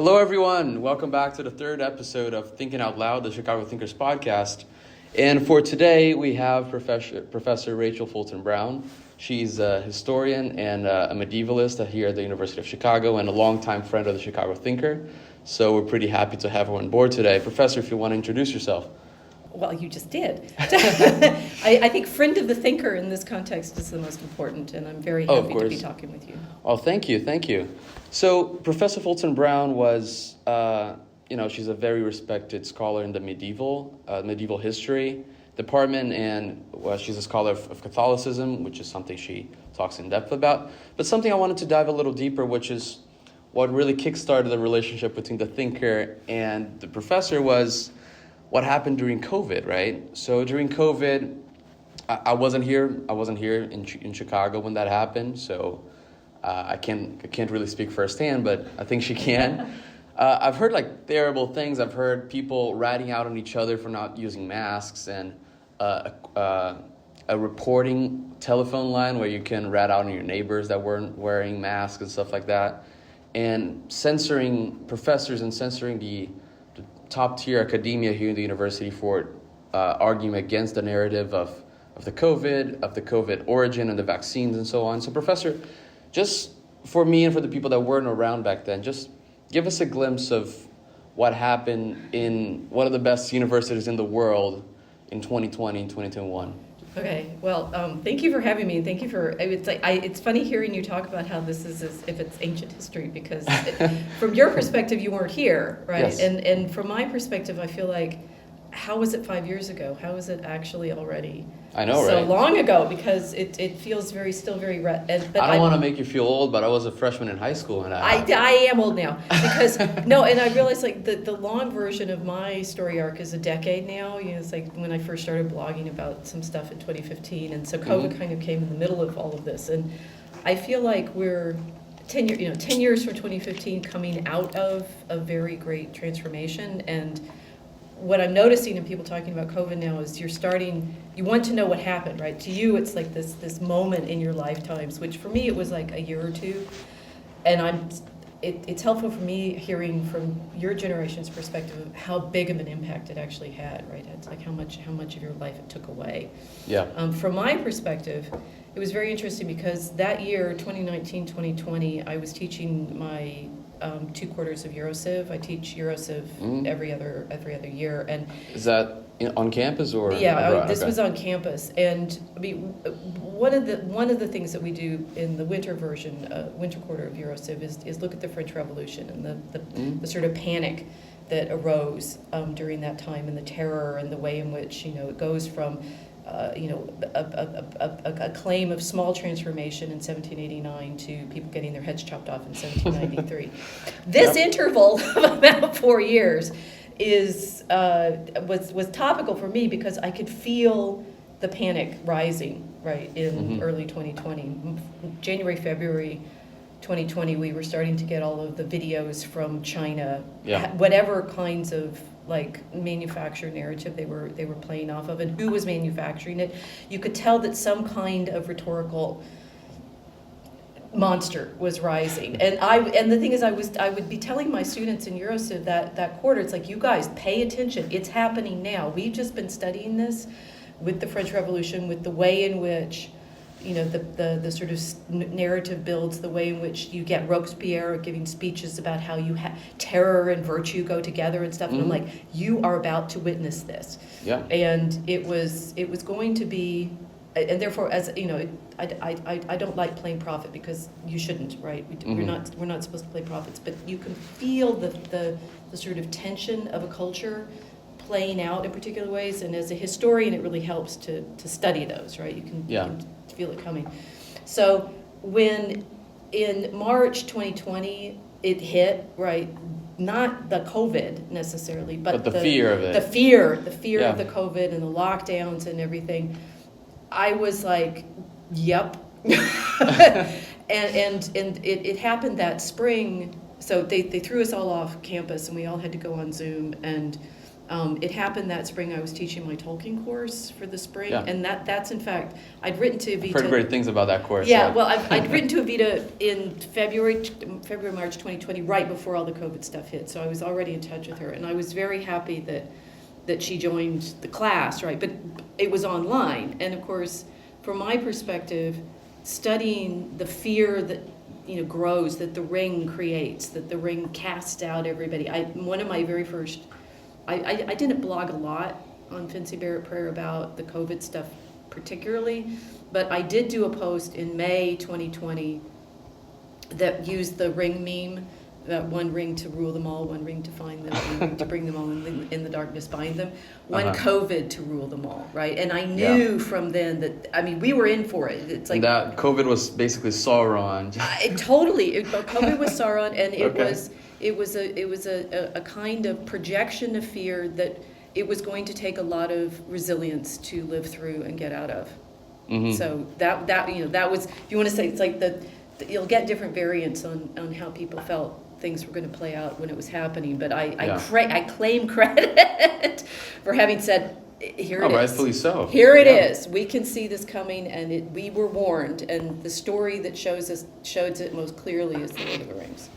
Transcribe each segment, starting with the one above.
Hello, everyone. Welcome back to the third episode of Thinking Out Loud, the Chicago Thinkers podcast. And for today, we have Professor Rachel Fulton Brown. She's a historian and a medievalist here at the University of Chicago and a longtime friend of the Chicago Thinker. So we're pretty happy to have her on board today. Professor, if you want to introduce yourself. Well, you just did. I think friend of the thinker in this context is the most important, and I'm very happy to be talking with you. Oh, thank you. So Professor Fulton Brown was, she's a very respected scholar in the medieval history department, and she's a scholar of Catholicism, which is something she talks in depth about. But something I wanted to dive a little deeper, which is what really kickstarted the relationship between the thinker and the professor, was what happened during COVID, right? So during COVID, I wasn't here. I wasn't here in Chicago when that happened, so I can't really speak firsthand, but I think she can. I've heard like terrible things. I've heard people ratting out on each other for not using masks, and a reporting telephone line where you can rat out on your neighbors that weren't wearing masks and stuff like that, and censoring professors and censoring the top-tier academia here in the university for arguing against the narrative of the COVID origin and the vaccines and so on. So, Professor, just for me and for the people that weren't around back then, just give us a glimpse of what happened in one of the best universities in the world in 2020 and 2021. Okay, well, thank you for having me, and thank you for, it's funny hearing you talk about how this is as if it's ancient history, because from your perspective, you weren't here, right? Yes. And from my perspective, I feel like, how was it 5 years ago? How is it actually already I know, so right? long ago? Because it feels still very. But I don't want to make you feel old, but I was a freshman in high school, and I am old now, because no, and I realized like the long version of my story arc is a decade now. It's like when I first started blogging about some stuff in 2015, and so COVID kind of came in the middle of all of this, and I feel like we're 10 years from 2015 coming out of a very great transformation. And what I'm noticing in people talking about COVID now is you want to know what happened, right? To you, it's like this moment in your lifetimes, which for me, it was like a year or two. And it's helpful for me hearing from your generation's perspective of how big of an impact it actually had, right? It's like how much of your life it took away. Yeah. From my perspective, it was very interesting because that year, 2019, 2020, I was teaching my 2 quarters of EuroCiv. I teach EuroCiv every other year, and is that on campus or? Yeah, this was on campus, and I mean, one of the things that we do in the winter version, winter quarter of EuroCiv, is look at the French Revolution and the sort of panic that arose during that time, and the terror and the way in which it goes from a claim of small transformation in 1789 to people getting their heads chopped off in 1793. This interval of about 4 years was topical for me because I could feel the panic rising right in early 2020. January, February 2020, we were starting to get all of the videos from China, whatever kinds of like manufactured narrative they were playing off of, and who was manufacturing it. You could tell that some kind of rhetorical monster was rising, and the thing is, I would be telling my students in EuroCiv that quarter, it's like, you guys pay attention, it's happening now. We've just been studying this with the French Revolution, with the way in which the sort of narrative builds, the way in which you get Robespierre giving speeches about how terror and virtue go together and stuff. And I'm like, you are about to witness this. Yeah. And it was going to be, and therefore, as I don't like playing prophet, because you shouldn't, right? We're not supposed to play prophets, but you can feel the sort of tension of a culture playing out in particular ways, and as a historian, it really helps to study those, right? You can feel it coming. So when in March 2020 it hit, right, not the COVID necessarily, but the fear of it. The fear of the COVID and the lockdowns and everything, I was like, yep. and it happened that spring. So they threw us all off campus, and we all had to go on Zoom, and It happened that spring. I was teaching my Tolkien course for the spring, Yeah. and that's in fact, I'd written to Evita. I've heard great things about that course. Yeah, well, I'd written to Evita in February, March 2020, right before all the COVID stuff hit. So I was already in touch with her, and I was very happy that she joined the class, right? But it was online, and of course, from my perspective, studying the fear that grows, that the ring creates, that the ring casts out everybody. One of my very first, I didn't blog a lot on Fancy Barrett Prayer about the COVID stuff particularly, but I did do a post in May 2020 that used the ring meme, that one ring to rule them all, one ring to find them, one ring to bring them all in the darkness bind them, one COVID to rule them all, right? And I knew from then that, I mean, we were in for it. It's like that COVID was basically Sauron. COVID was Sauron, and it was Okay. a kind of projection of fear that it was going to take a lot of resilience to live through and get out of. Mm-hmm. So that was, if you want to say, it's like you'll get different variants on how people felt things were going to play out when it was happening, but I claim credit for having said, here it is. Rightfully so. Here it is. We can see this coming, and we were warned. And the story that shows it most clearly is the Lord of the Rings.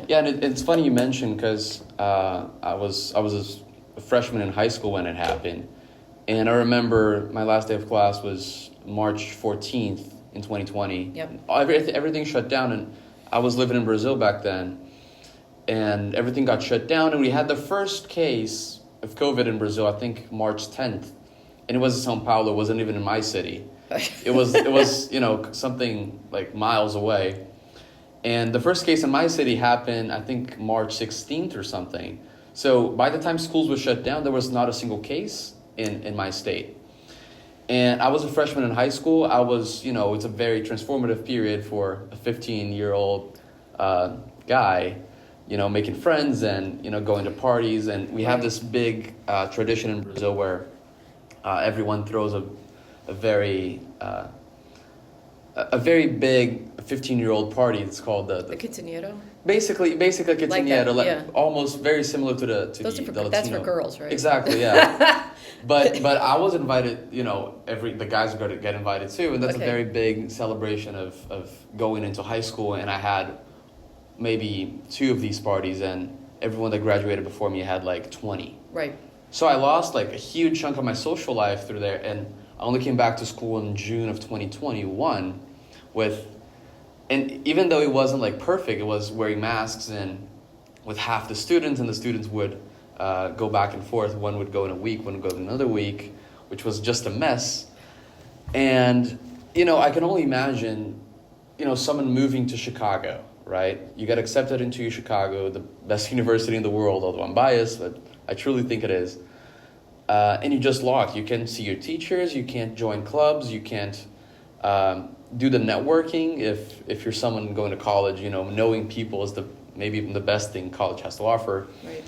Yeah, and it's funny you mentioned, because I was a freshman in high school when it happened, and I remember my last day of class was March 14th in 2020. Yep. Everything shut down, and I was living in Brazil back then, and everything got shut down, and we had the first case of COVID in Brazil, I think March 10th, and it was in São Paulo. It wasn't even in my city. It was something like miles away, and the first case in my city happened, I think, March 16th or something. So by the time schools were shut down, there was not a single case in my state. And I was a freshman in high school. I was, it's a very transformative period for a 15-year-old guy, making friends and, going to parties. And we have this big tradition in Brazil where everyone throws a very big 15-year-old party. It's called the quinceañero? Basically a quinceañera, yeah. almost very similar to the Latino. That's for girls, right? Exactly, yeah. But I was invited, the guys were going to get invited too, and that's a very big celebration of going into high school, and I had maybe 2 of these parties, and everyone that graduated before me had like 20. Right. So I lost like a huge chunk of my social life through there, and I only came back to school in June of 2021 and even though it wasn't like perfect, it was wearing masks and with half the students, and the students would go back and forth. One would go in a week, one would go in another week, which was just a mess. And, I can only imagine, someone moving to Chicago, right? You get accepted into Chicago, the best university in the world, although I'm biased, but I truly think it is. And you're just locked. You can't see your teachers, you can't join clubs, you can't do the networking if you're someone going to college. Knowing people is maybe even the best thing college has to offer. Right.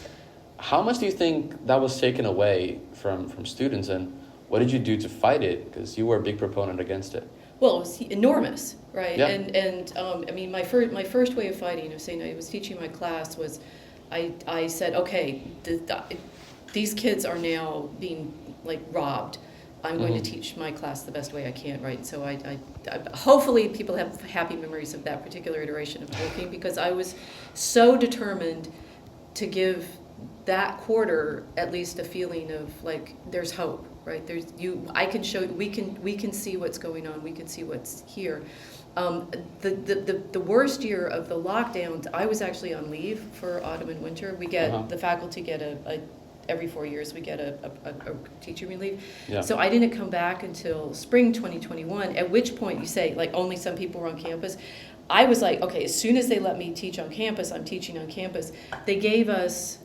How much do you think that was taken away from students, and what did you do to fight it? Because you were a big proponent against it. Well, it was enormous, right? Yeah. And I mean, my first way of fighting, saying I was teaching my class, was I said, okay, these kids are now being like robbed. I'm going to teach my class the best way I can, right? So I hopefully people have happy memories of that particular iteration of Tolkien, because I was so determined to give that quarter at least a feeling of like there's hope, right? I can show, we can see what's going on, we can see what's here. The worst year of the lockdowns, I was actually on leave for autumn and winter. We get the faculty get every 4 years we get a teacher relief. Yeah. So I didn't come back until spring 2021, at which point you say, like, only some people were on campus. I was like, okay, as soon as they let me teach on campus, I'm teaching on campus. They gave us,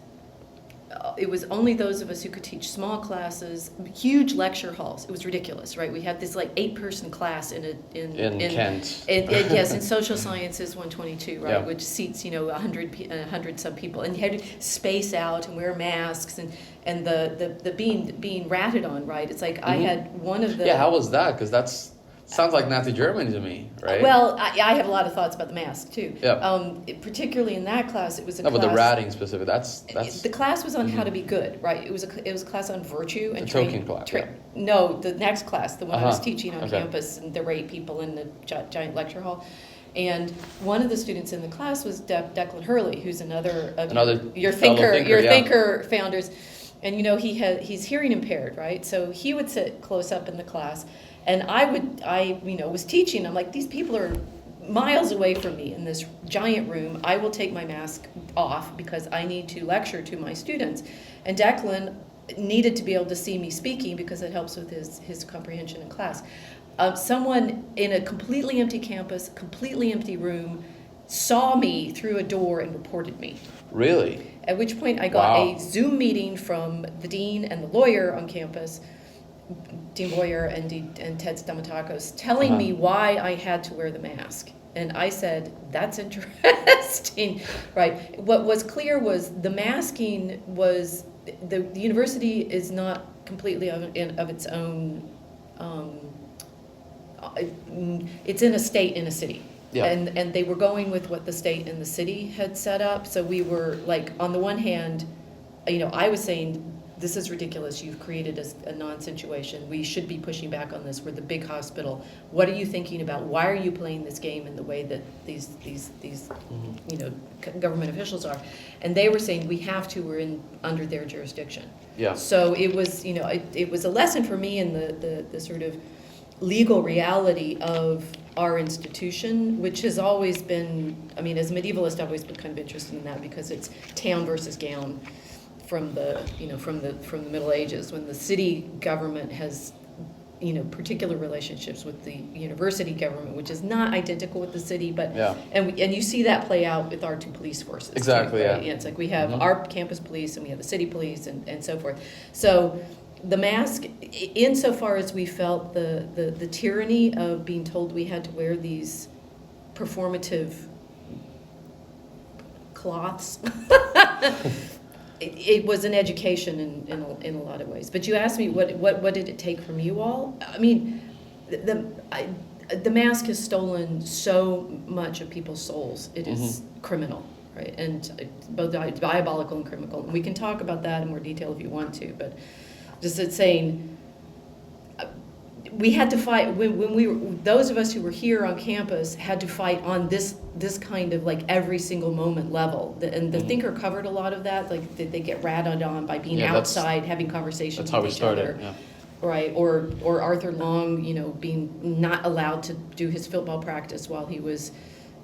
it was only those of us who could teach small classes, huge lecture halls. It was ridiculous, right? We had this like 8-person class in Kent. Yes, in social sciences 122, right, which seats 100 some people, and you had to space out and wear masks and the being ratted on, right? It's like I had one of the how was that? Because that's Sounds like Nazi Germany to me, right? Well, I have a lot of thoughts about the mask too. Yeah. Particularly in that class, it was a No, class. but the ratting specific, that's The class was on how to be good, right? It was a class on virtue and the token class. Yeah. No, the next class, the one I was Uh-huh. teaching on Okay. campus, and there were 8 people in the giant lecture hall. And one of the students in the class was Declan Hurley, who's another of your thinker founders. And he's hearing impaired, right? So he would sit close up in the class, and I was teaching. I'm like, these people are miles away from me in this giant room. I will take my mask off because I need to lecture to my students. And Declan needed to be able to see me speaking because it helps with his comprehension in class. Someone in a completely empty campus, completely empty room, saw me through a door and reported me. Really? At which point I got a Zoom meeting from the dean and the lawyer on campus, Dean Boyer and Ted Stamatakos, telling me why I had to wear the mask. And I said, that's interesting, right? What was clear was the masking was, the university is not completely of its own, it's in a state in a city. Yeah. And they were going with what the state and the city had set up. So we were like, on the one hand, I was saying, this is ridiculous. You've created a non-situation. We should be pushing back on this. We're the big hospital. What are you thinking about? Why are you playing this game in the way that these government officials are? And they were saying, we have to. We're under their jurisdiction. Yeah. So it was, it was a lesson for me in the sort of legal reality of our institution, which has always been, as a medievalist, I've always been kind of interested in that because it's town versus gown from the Middle Ages, when the city government has, particular relationships with the university government, which is not identical with the city, but and you see that play out with our 2 police forces. Exactly. Too, right? Yeah. It's like we have our campus police and we have the city police and so forth. So the mask, insofar as we felt the tyranny of being told we had to wear these performative cloths, it was an education in a lot of ways. But you asked me what did it take from you all? The mask has stolen so much of people's souls. It is criminal, right? And both diabolical and criminal. And we can talk about that in more detail if you want to, but just saying, we had to fight when we were, those of us who were here on campus had to fight on this kind of like every single moment level. And the thinker covered a lot of that, like they get ratted on by being outside, having conversations with each other. Yeah. Right, or Arthur Long, being not allowed to do his football practice while he was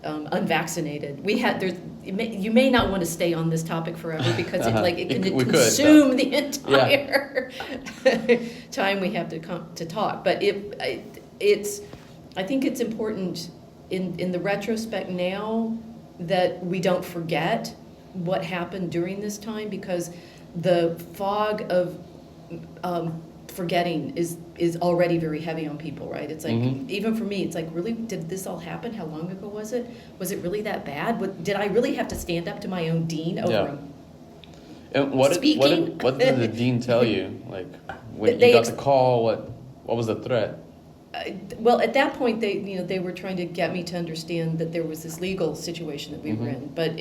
unvaccinated. You may not want to stay on this topic forever because it can consume the entire time we have to talk. But I think it's important in the retrospect now that we don't forget what happened during this time, because the fog of forgetting is already very heavy on people, right? It's like, even for me, it's like, really, did this all happen? How long ago was it? Was it really that bad? Did I really have to stand up to my own dean over him? And what did the dean tell you? Like, when you got the call, what was the threat? Well, at that point, they were trying to get me to understand that there was this legal situation that we were in. But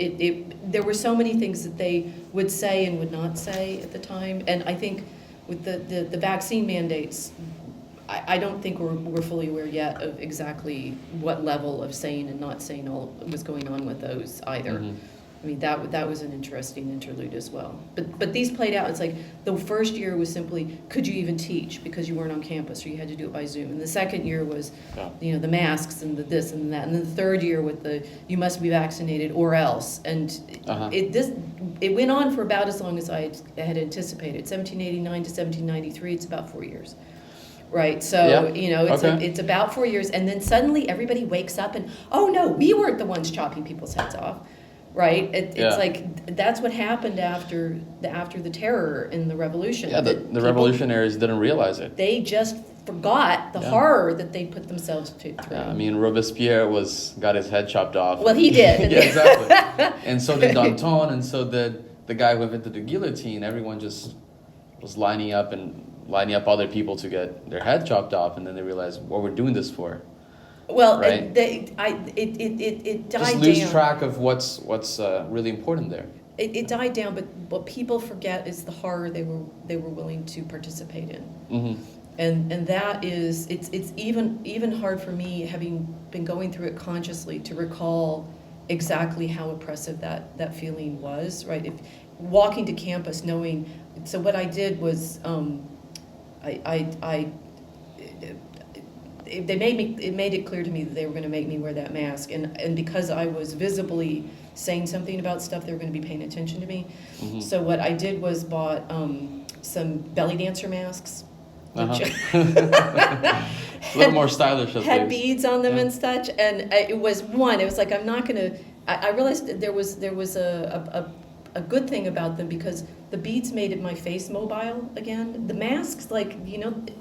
there were so many things that they would say and would not say at the time. And I think with the vaccine mandates, I don't think we're fully aware yet of exactly what level of saying and not saying all was going on with those either. I mean, that was an interesting interlude as well. But these played out. It's like the first year was simply, could you even teach because you weren't on campus or you had to do it by Zoom. And the second year was, the masks and the this and that. And then the third year with the, you must be vaccinated or else. And it went on for about as long as I had anticipated. 1789 to 1793, it's about 4 years. Right, so it's about 4 years, and then suddenly everybody wakes up and, oh no, we weren't the ones chopping people's heads off. Right, it's like that's what happened after the terror in the revolution. Yeah, the revolutionaries didn't realize it. They just forgot the horror that they put themselves through. Yeah, I mean, Robespierre got his head chopped off. Well, he did. Yeah, exactly. And so did Danton, and so did the guy who invented the guillotine. Everyone just was lining up and lining up other people to get their head chopped off, and then they realize what we're doing this for. Well, Right. it died Just lose down. track of what's really important there. It died down, but what people forget is the horror they were willing to participate in. Mm-hmm. And that is, it's even hard for me, having been going through it consciously, to recall exactly how oppressive that feeling was, right? If walking to campus knowing, so what I did was, it made it clear to me that they were going to make me wear that mask, and because I was visibly saying something about stuff, they were going to be paying attention to me. Mm-hmm. So what I did was bought some belly dancer masks. Which A little more stylish, at had least. beads on them Yeah. and such, and it was like, I'm not gonna. I realized that there was a good thing about them, because the beads made my face mobile again. The masks, like, okay,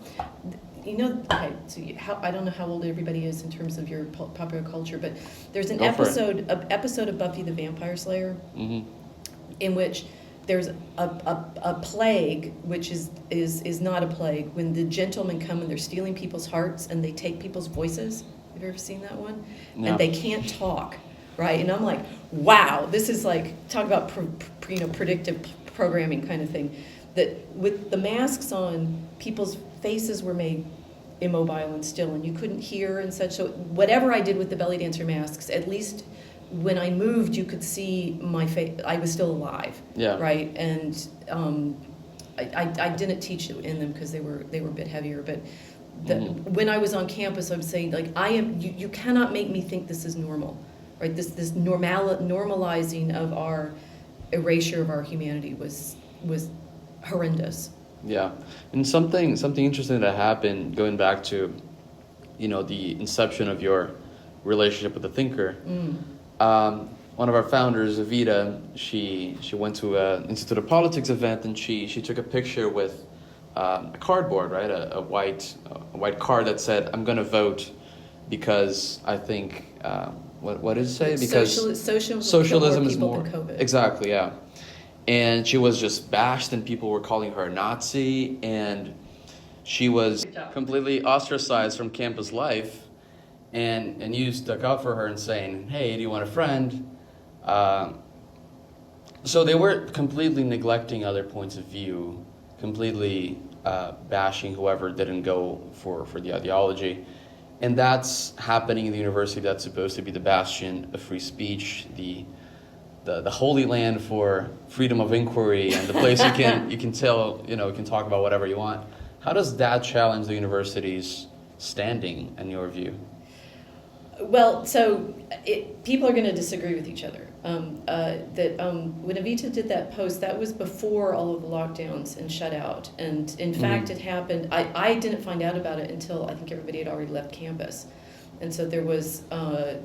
so I don't know how old everybody is in terms of your popular culture, but there's an Go for it. episode of Buffy the Vampire Slayer, Mm-hmm. in which there's a plague, which is not a plague, when the gentlemen come and they're stealing people's hearts and they take people's voices. Have you ever seen that one? No. And they can't talk, right? And I'm like, wow, this is like, talk about predictive programming kind of thing. That with the masks on, people's faces were made immobile and still, and you couldn't hear and such. So whatever I did with the belly dancer masks, at least when I moved, you could see my face. I was still alive, Yeah. right? And I didn't teach in them because they were a bit heavier. But when I was on campus, I was saying, like, you cannot make me think this is normal, right? This normalizing of our erasure of our humanity was horrendous. Yeah, and something interesting that happened, going back to, the inception of your relationship with the thinker. One of our founders, Evita, she went to an Institute of Politics event, and she took a picture with a cardboard, right, a white card that said, "I'm going to vote because I think what did it say? Because socialism is more than COVID." Exactly, yeah. And she was just bashed, and people were calling her a Nazi, and she was completely ostracized from campus life. And you stuck up for her and saying, "Hey, do you want a friend?" So they were completely neglecting other points of view, completely bashing whoever didn't go for the ideology. And that's happening in the university that's supposed to be the bastion of free speech, the holy land for freedom of inquiry, and the place you can tell, you can talk about whatever you want. How does that challenge the university's standing, in your view? Well, so people are going to disagree with each other. When Evita did that post, that was before all of the lockdowns and shutout. And in fact, it happened, I didn't find out about it until I think everybody had already left campus. And so there was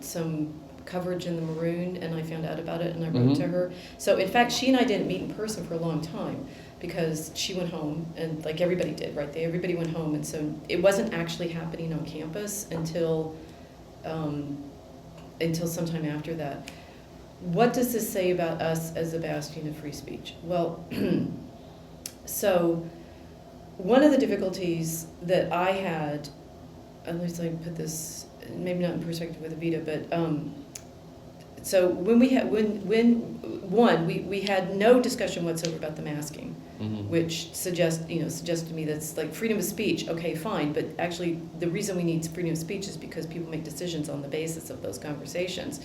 some coverage in the Maroon, and I found out about it, and I wrote to her. So in fact, she and I didn't meet in person for a long time, because she went home, and like everybody did, right? Everybody went home, and so it wasn't actually happening on campus until sometime after that. What does this say about us as a bastion of free speech? Well, so one of the difficulties that I had, at least I put this, maybe not in perspective with Evita, but so when we had no discussion whatsoever about the masking, which suggests to me that's like freedom of speech. Okay, fine, but actually the reason we need freedom of speech is because people make decisions on the basis of those conversations,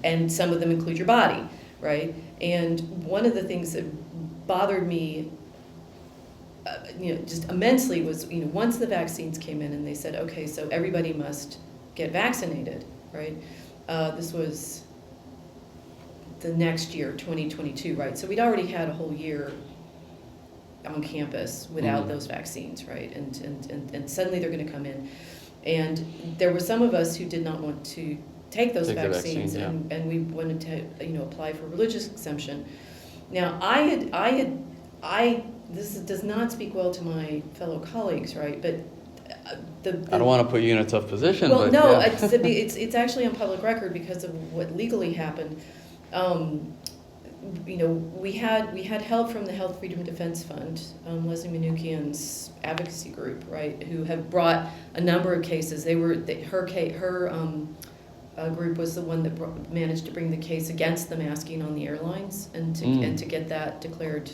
and some of them include your body, right? And one of the things that bothered me, just immensely was, once the vaccines came in and they said, okay, so everybody must get vaccinated, right? This was the next year, 2022, right? So we'd already had a whole year on campus without those vaccines, right? And suddenly they're going to come in. And there were some of us who did not want to take those vaccines, and we wanted to, apply for religious exemption. Now, this does not speak well to my fellow colleagues, right? But I don't want to put you in a tough position. Well, but no, yeah. it's actually on public record because of what legally happened. we had help from the Health Freedom Defense Fund, Leslie Manukian's advocacy group, right, who have brought a number of cases. Her group was the one that managed to bring the case against the masking on the airlines and to get that declared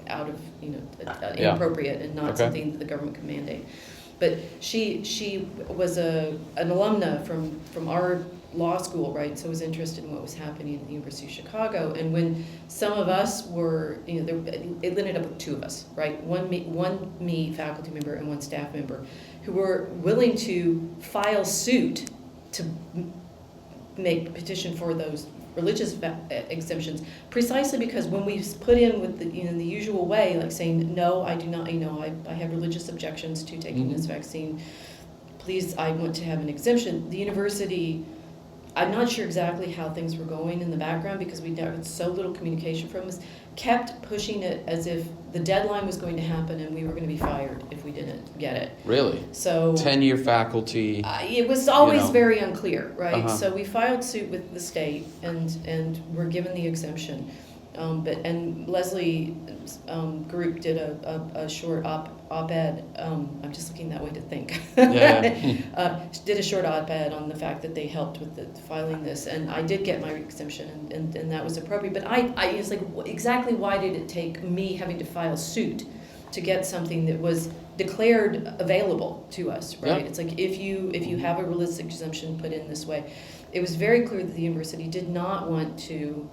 out of inappropriate and not something that the government could mandate. But she was an alumna from our law school, right? So was interested in what was happening at the University of Chicago. And when some of us were, it ended up with two of us, right? One me faculty member and one staff member, who were willing to file suit to make a petition for those religious exemptions, precisely because when we put in with the the usual way, like saying, no, I do not, I have religious objections to taking this vaccine, please, I want to have an exemption. The university, I'm not sure exactly how things were going in the background because we had so little communication from us, kept pushing it as if the deadline was going to happen and we were going to be fired if we didn't get it. Really? So tenure faculty. It was always very unclear, right? Uh-huh. So we filed suit with the state and were given the exemption. And Leslie's group did a short op-ed. I'm just looking that way to think. Did a short op-ed on the fact that they helped with the filing this, and I did get my exemption, and that was appropriate. But I it's like, exactly why did it take me having to file suit to get something that was declared available to us, right? It's like if you have a religious exemption put in this way, it was very clear that the university did not want to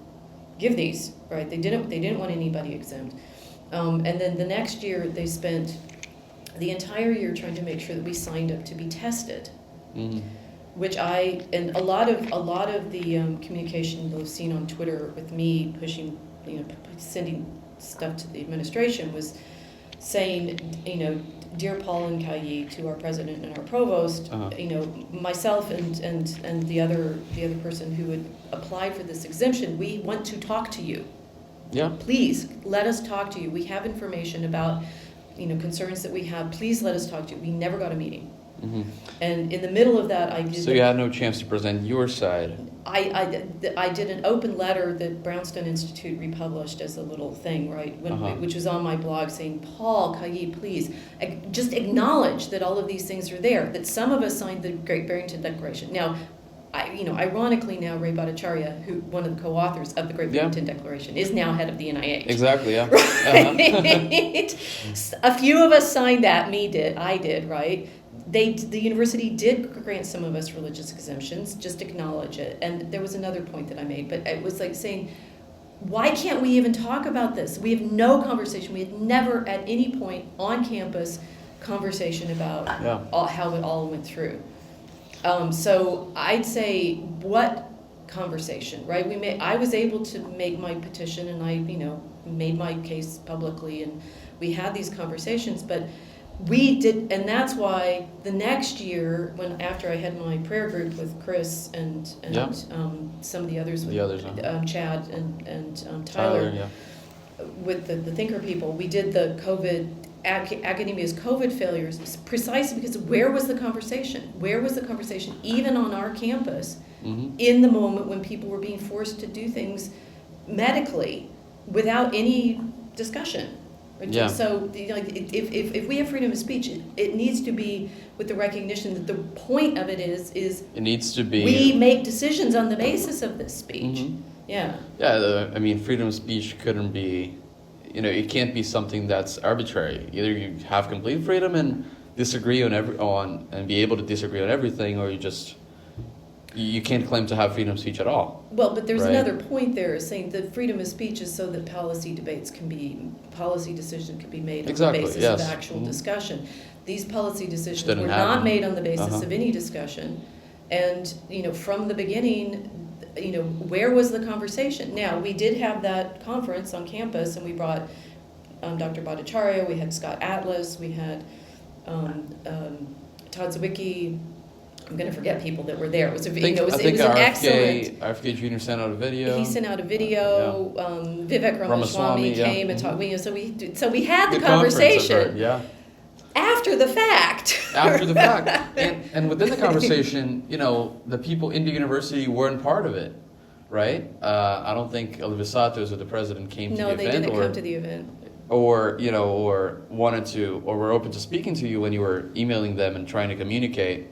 give these, right? They didn't want anybody exempt. And then the next year they spent the entire year trying to make sure that we signed up to be tested, which and a lot of the communication we've seen on Twitter with me pushing, sending stuff to the administration was saying, dear Paul and Kayi, to our president and our provost, myself and the other person who had applied for this exemption, we want to talk to you. Yeah. Please let us talk to you. We have information about concerns that we have. Please let us talk to you. We never got a meeting. And in the middle of that, I did. So you had no chance to present your side. I did an open letter that Brownstone Institute republished as a little thing, right? Which was on my blog saying, Paul, Kayi, please, just acknowledge that all of these things are there, that some of us signed the Great Barrington Declaration. Now, ironically now, Ray Bhattacharya, who one of the co-authors of the Great Barrington Declaration, is now head of the NIH. Exactly, yeah. Right? A few of us signed that, I did, right? The university did grant some of us religious exemptions, just acknowledge it. And there was another point that I made, but it was like saying, why can't we even talk about this? We have no conversation. We had never at any point on campus conversation about how it all went through. So I'd say, what conversation, right? I was able to make my petition, and I, made my case publicly, and we had these conversations, but we did, and that's why the next year, after I had my prayer group with Chris and some of the others, Chad and Tyler, with the Thinker people, we did the COVID, academia's COVID failures, precisely because where was the conversation? Where was the conversation, even on our campus, in the moment when people were being forced to do things medically without any discussion? Yeah. So if we have freedom of speech, it needs to be with the recognition that the point of it is it needs to be, we make decisions on the basis of this speech. Yeah. Yeah, freedom of speech couldn't be, it can't be something that's arbitrary. Either you have complete freedom and disagree and be able to disagree on everything, or you can't claim to have freedom of speech at all. Well, but there's another point there, saying that freedom of speech is so that policy decisions can be made on the basis of actual discussion. These policy decisions were not made on the basis of any discussion. And, from the beginning, where was the conversation? Now, we did have that conference on campus, and we brought Dr. Bhattacharya, we had Scott Atlas, we had Todd Zawicki. I'm going to forget people that were there. It was an excellent. RFK Jr. sent out a video. He sent out a video. Vivek Ramaswamy came and talked. So we had the conversation. After the fact. After the fact, and within the conversation, the people in the university weren't part of it, right? I don't think Olivia Santos or the president came to the No, event. they didn't or come to the event. or or wanted to, or were open to speaking to you when you were emailing them and trying to communicate.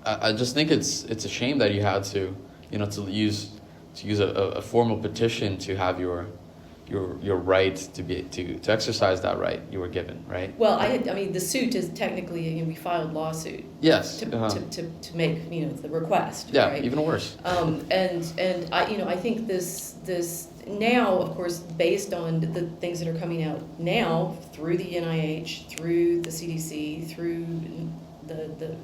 I just think it's a shame that you had to to use a formal petition to have your right to exercise that right you were given, right? Well, I mean, the suit is technically, we filed lawsuit Yes. to make, the request, Yeah, right? even worse. And I think this now, of course, based on the things that are coming out now through the NIH, through the CDC, through the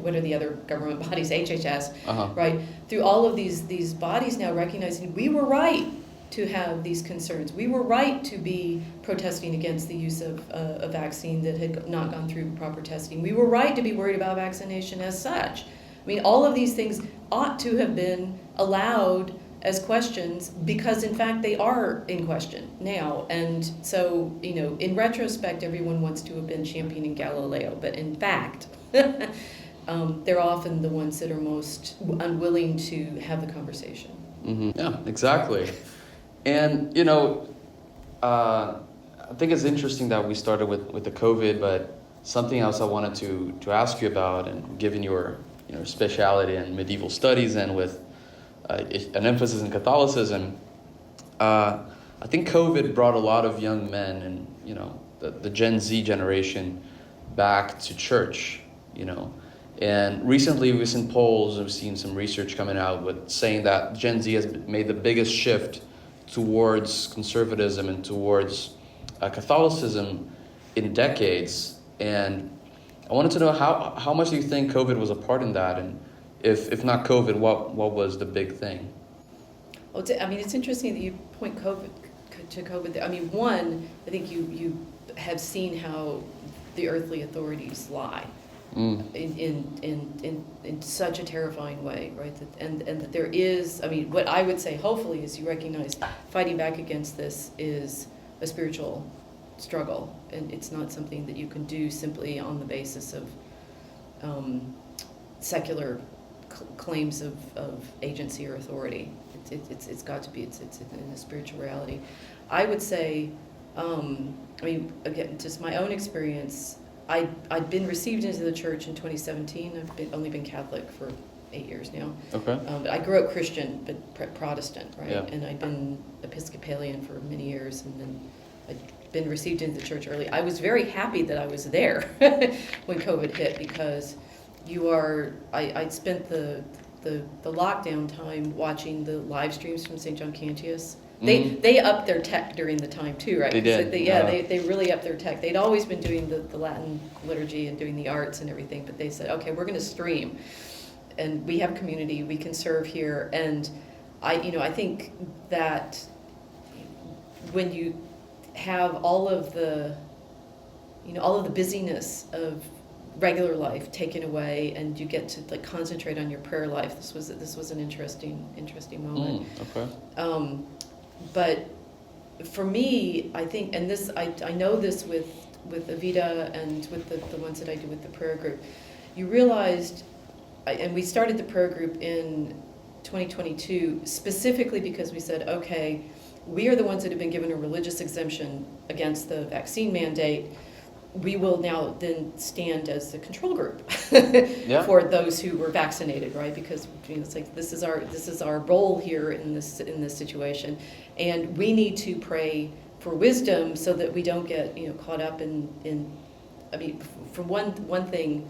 what are the other government bodies, HHS, right? Through all of these bodies now recognizing we were right to have these concerns. We were right to be protesting against the use of a vaccine that had not gone through proper testing. We were right to be worried about vaccination as such. I mean, all of these things ought to have been allowed as questions because, in fact, they are in question now. And so, in retrospect, everyone wants to have been championing Galileo, but in fact, they're often the ones that are most unwilling to have the conversation. Mm-hmm. Yeah, exactly. And, I think it's interesting that we started with the COVID, but something else I wanted to ask you about, and given your speciality in medieval studies and with an emphasis in Catholicism, I think COVID brought a lot of young men and, the Gen Z generation back to church, And recently we've seen polls, we've seen some research coming out with saying that Gen Z has made the biggest shift towards conservatism and towards Catholicism in decades. And I wanted to know how much do you think COVID was a part in that, and if not COVID, what was the big thing? Well, it's interesting that you point to COVID. I mean, one, I think you have seen how the earthly authorities lie in such a terrifying way, right? And that there is, what I would say, hopefully, is you recognize fighting back against this is a spiritual struggle, and it's not something that you can do simply on the basis of secular claims of agency or authority. It's got to be, it's in a spiritual reality. I would say, again, just my own experience, I'd been received into the church in 2017. I've only been Catholic for 8 years now. Okay. But I grew up Christian, but Protestant, right? Yeah. And I'd been Episcopalian for many years, and then I'd been received into the church early. I was very happy that I was there when COVID hit, because I'd spent the lockdown time watching the live streams from St. John Cantius. They upped their tech during the time too, right? They did. So they really upped their tech. They'd always been doing the Latin liturgy and doing the arts and everything, but they said, okay, we're going to stream, and we have community, we can serve here. And I think that when you have all of the busyness of regular life taken away, and you get to concentrate on your prayer life, this was an interesting moment. Okay. But for me, I think, and this I know this with Avita and with the ones that I do with the prayer group, you realized, and we started the prayer group in 2022 specifically because we said, okay, we are the ones that have been given a religious exemption against the vaccine mandate. We will now then stand as the control group Yeah. for those who were vaccinated, right? Because it's like this is our role here in this situation, and we need to pray for wisdom so that we don't get caught up in. For one thing,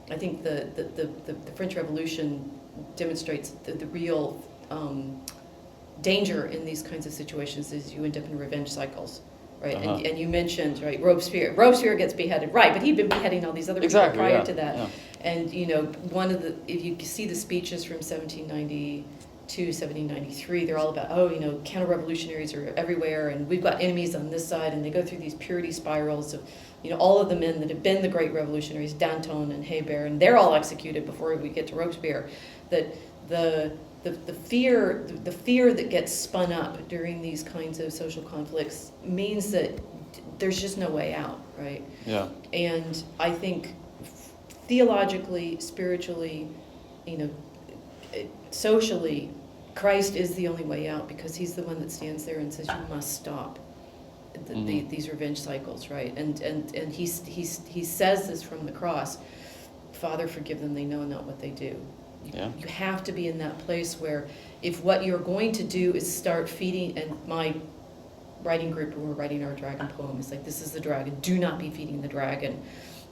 I think the French Revolution demonstrates the real danger in these kinds of situations is you end up in revenge cycles. Right, and you mentioned, right, Robespierre gets beheaded, right, but he'd been beheading all these other people prior to that. Yeah. And if you see the speeches from 1792, 1793, they're all about, counter-revolutionaries are everywhere, and we've got enemies on this side, and they go through these purity spirals of, all of the men that have been the great revolutionaries, Danton and Hebert, and they're all executed before we get to Robespierre. That the fear that gets spun up during these kinds of social conflicts means that there's just no way out, right? Yeah. And I think theologically, spiritually, socially, Christ is the only way out, because he's the one that stands there and says, you must stop these revenge cycles, right? And he says this from the cross, Father, forgive them, they know not what they do. You have to be in that place where if what you're going to do is start feeding, and my writing group, when we're writing our dragon poem, is like, this is the dragon. Do not be feeding the dragon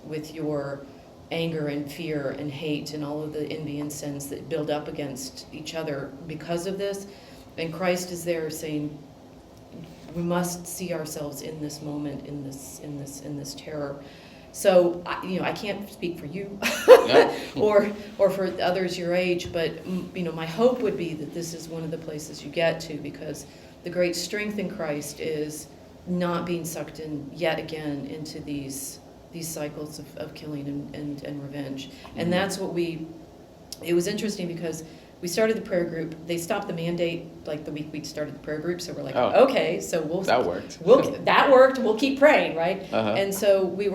with your anger and fear and hate and all of the envy and sins that build up against each other because of this. And Christ is there saying, we must see ourselves in this moment, in this terror. So I can't speak for you or for others your age, but my hope would be that this is one of the places you get to, because the great strength in Christ is not being sucked in yet again into these cycles of killing and revenge. And that's what it was interesting, because we started the prayer group. They stopped the mandate like the week we started the prayer group, so we're like, okay, so that worked. That worked. We'll keep praying, right? Uh-huh. And so we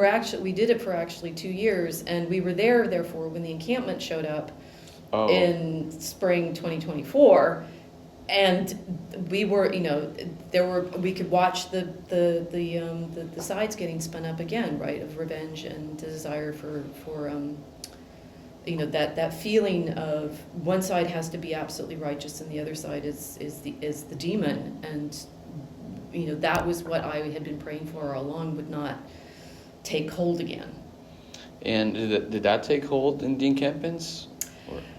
did it for actually 2 years, and we were there, therefore, when the encampment showed up in spring 2024, and we were, we could watch the sides getting spun up again, right, of revenge and desire for that feeling of one side has to be absolutely righteous and the other side is the demon. And that was what I had been praying for all along, would not take hold again. And did that take hold in the encampments?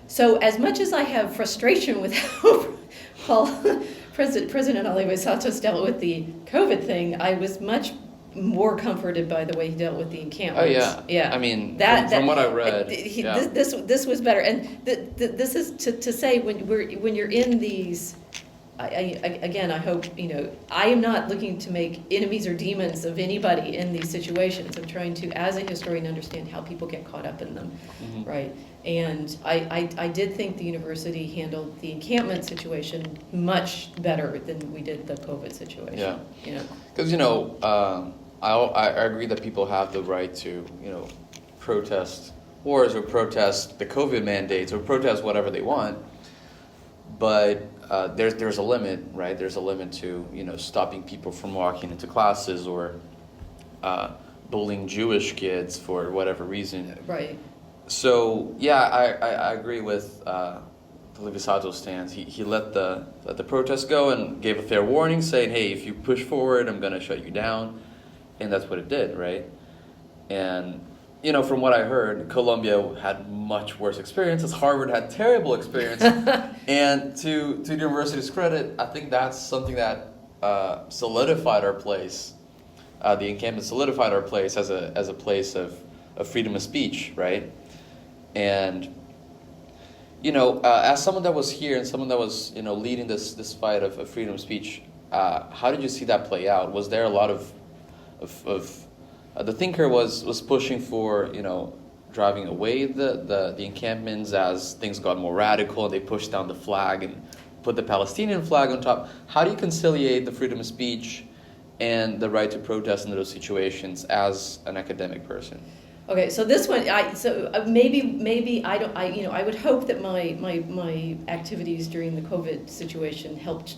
So as much as I have frustration with how President Ali Santos dealt with the COVID thing, I was much more comforted by the way he dealt with the encampments. Oh yeah. I mean, from what I read, this was better. And this is to say, when you're in these, I hope I am not looking to make enemies or demons of anybody in these situations. I'm trying to, as a historian, understand how people get caught up in them, right? And I did think the university handled the encampment situation much better than we did the COVID situation. Yeah. Because I agree that people have the right to protest wars or protest the COVID mandates or protest whatever they want, but there's a limit, right? There's a limit to stopping people from walking into classes or bullying Jewish kids for whatever reason. Right. So yeah, I agree with Livisato's stance. He let the protest go and gave a fair warning, saying, hey, if you push forward, I'm gonna shut you down, and that's what it did, right? And from what I heard, Columbia had much worse experiences. Harvard had terrible experience, and to the university's credit, I think that's something that solidified our place. The encampment solidified our place as a place of freedom of speech, right? And as someone that was here and someone that was leading this fight of freedom of speech, how did you see that play out? Was there a lot of the thinker was pushing for driving away the encampments as things got more radical, and they pushed down the flag and put the Palestinian flag on top? How do you conciliate the freedom of speech and the right to protest in those situations as an academic person? Okay, so this one, maybe I would hope that my activities during the COVID situation helped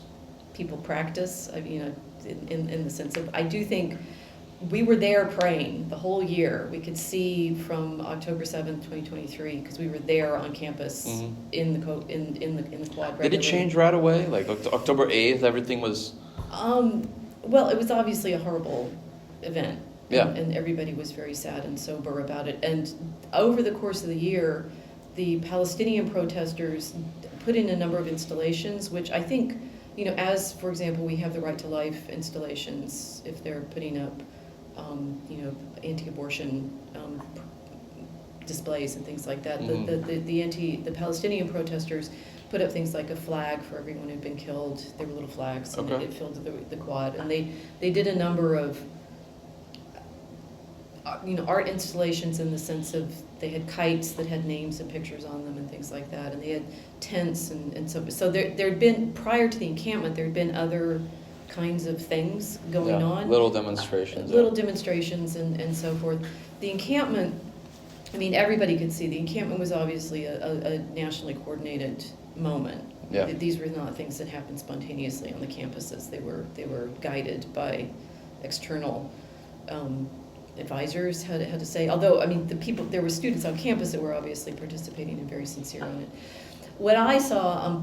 people practice. In the sense of, I do think we were there praying the whole year. We could see from October 7th, 2023, because we were there on campus in the quad. Did it change right away? Like October 8th, everything was. Well, it was obviously a horrible event. Yeah. And everybody was very sad and sober about it. And over the course of the year, the Palestinian protesters put in a number of installations, which I think, as, for example, we have the Right to Life installations, if they're putting up, anti-abortion displays and things like that. The Palestinian protesters put up things like a flag for everyone who'd been killed. They were little flags, and it filled the quad. And they did a number of art installations, in the sense of they had kites that had names and pictures on them and things like that, and they had tents and so there'd been, prior to the encampment, there'd been other kinds of things going on. Little demonstrations. Demonstrations and so forth. The encampment, everybody could see the encampment was obviously a nationally coordinated moment. Yeah. These were not things that happened spontaneously on the campuses. They were guided by external advisors, how to say. Although, I mean, there were students on campus that were obviously participating and very sincere in it. What I saw,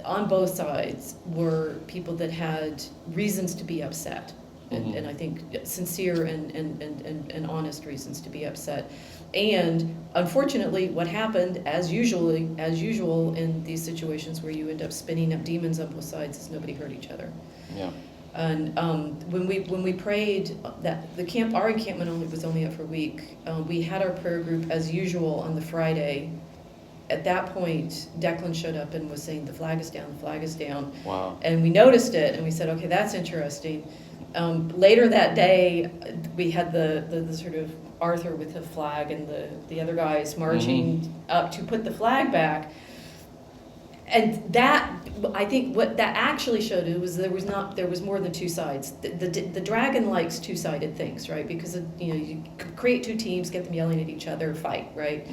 on both sides were people that had reasons to be upset. And I think sincere and honest reasons to be upset. And unfortunately, what happened, as usual in these situations where you end up spinning up demons on both sides, is nobody hurt each other. Yeah. And when we prayed, that our encampment was only up for a week. We had our prayer group as usual on the Friday. At that point, Declan showed up and was saying, "The flag is down, the flag is down." Wow. And we noticed it, and we said, "Okay, that's interesting." Later that day, we had the sort of Arthur with the flag and the other guys marching up to put the flag back. And that, I think what that actually showed was there was more than two sides. The dragon likes two-sided things, right? Because you create two teams, get them yelling at each other, fight, right?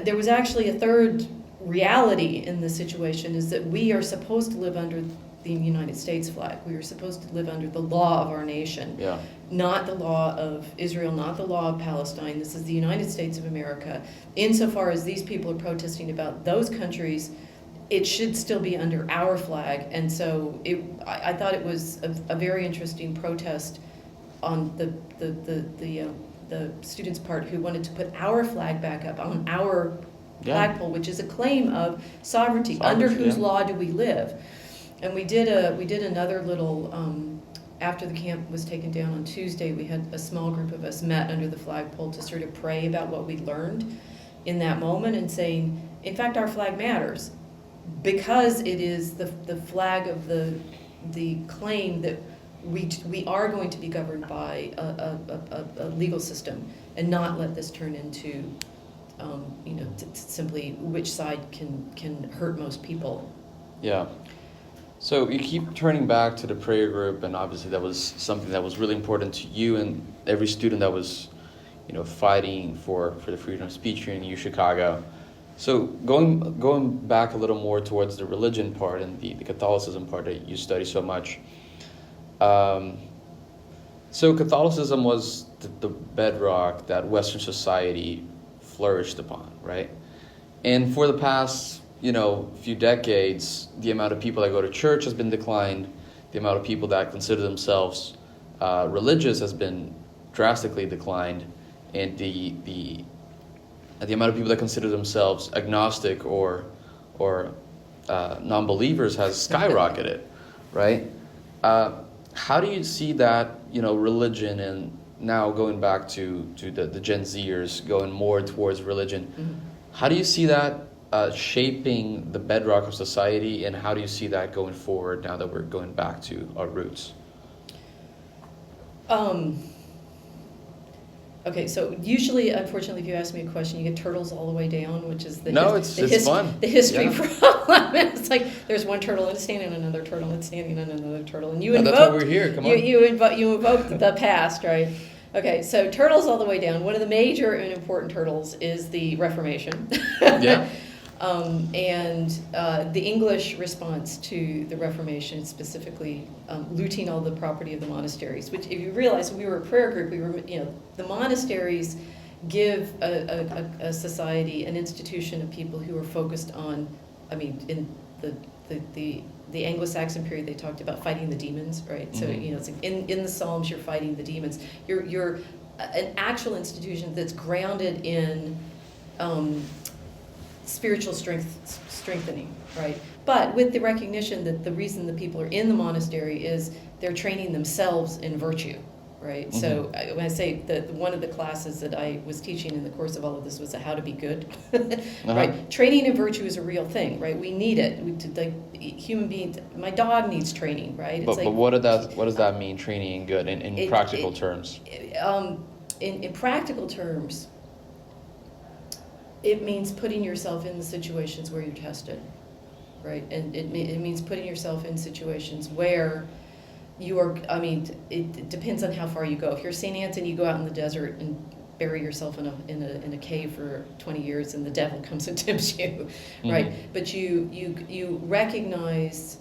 There was actually a third reality in this situation, is that we are supposed to live under the United States flag. We are supposed to live under the law of our nation, not the law of Israel, not the law of Palestine. This is the United States of America. Insofar as these people are protesting about those countries, it should still be under our flag. And so I thought it was a very interesting protest on the students' part, who wanted to put our flag back up on our flagpole, which is a claim of sovereignty. Under whose law do we live? And we did another little, after the camp was taken down on Tuesday, we had a small group of us met under the flagpole to sort of pray about what we learned in that moment, and saying, in fact, our flag matters, because it is the flag of the claim that we are going to be governed by a legal system, and not let this turn into simply which side can hurt most people. Yeah. So you keep turning back to the prayer group, and obviously that was something that was really important to you and every student that was, fighting for the freedom of speech here in Chicago. So going back a little more towards the religion part and the Catholicism part that you study so much. So Catholicism was the bedrock that Western society flourished upon, right? And for the past few decades, the amount of people that go to church has been declined. The amount of people that consider themselves religious has been drastically declined, and the amount of people that consider themselves agnostic or non-believers has skyrocketed, right? How do you see that religion, and now going back to the Gen Zers going more towards religion? How do you see that shaping the bedrock of society, and how do you see that going forward now that we're going back to our roots? Okay, so usually, unfortunately, if you ask me a question, you get turtles all the way down, which is it's fun. The history problem. It's like there's one turtle and it's standing on another turtle and it's standing on another turtle, and you that's why we're here. Come on. You invoke the past, right? Okay, so turtles all the way down. One of the major and important turtles is the Reformation. Yeah. And the English response to the Reformation, specifically looting all the property of the monasteries, which, if you realize, when we were a prayer group, the monasteries give a society, an institution of people who are focused on, in the Anglo-Saxon period, they talked about fighting the demons, right? So, it's like in the Psalms, you're fighting the demons. You're an actual institution that's grounded in spiritual strengthening, right? But with the recognition that the reason the people are in the monastery is they're training themselves in virtue, right? So when I say that one of the classes that I was teaching in the course of all of this was how to be good, right? Training in virtue is a real thing, right? We need it. Human beings, my dog needs training, right? But what does that mean, training in good, in practical terms? In practical terms, it means putting yourself in the situations where you're tested, right? And it means putting yourself in situations where you are, it depends on how far you go. If you're St. Anthony, you go out in the desert and bury yourself in a cave for 20 years and the devil comes and tempts you, right? But you recognize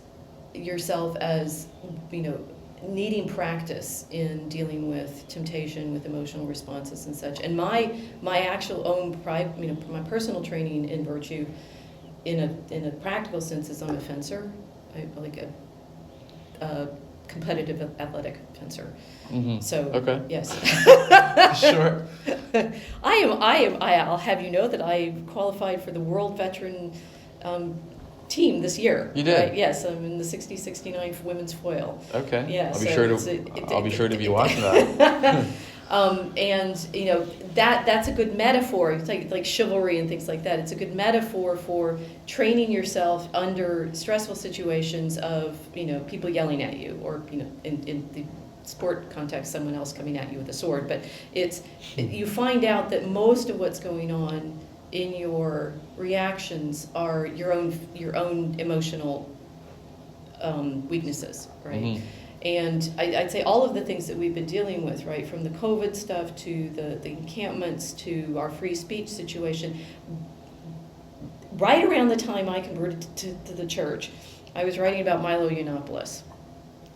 yourself as, needing practice in dealing with temptation, with emotional responses and such. And my actual own my personal training in virtue, in a practical sense, is I'm a fencer. I like a competitive athletic fencer. So okay. yes. Sure. I'll have you know that I qualified for the World Veteran team this year. You did? Right? Yes, I'm in the 60-69 women's foil. Okay. Yeah, I'll be sure to be watching that. And that's a good metaphor. It's like chivalry and things like that. It's a good metaphor for training yourself under stressful situations of people yelling at you, or in the sport context, someone else coming at you with a sword. But you find out that most of what's going on in your reactions are your own emotional weaknesses, right? And I'd say all of the things that we've been dealing with, right, from the COVID stuff to the encampments to our free speech situation, right around the time I converted to the church, I was writing about Milo Yiannopoulos.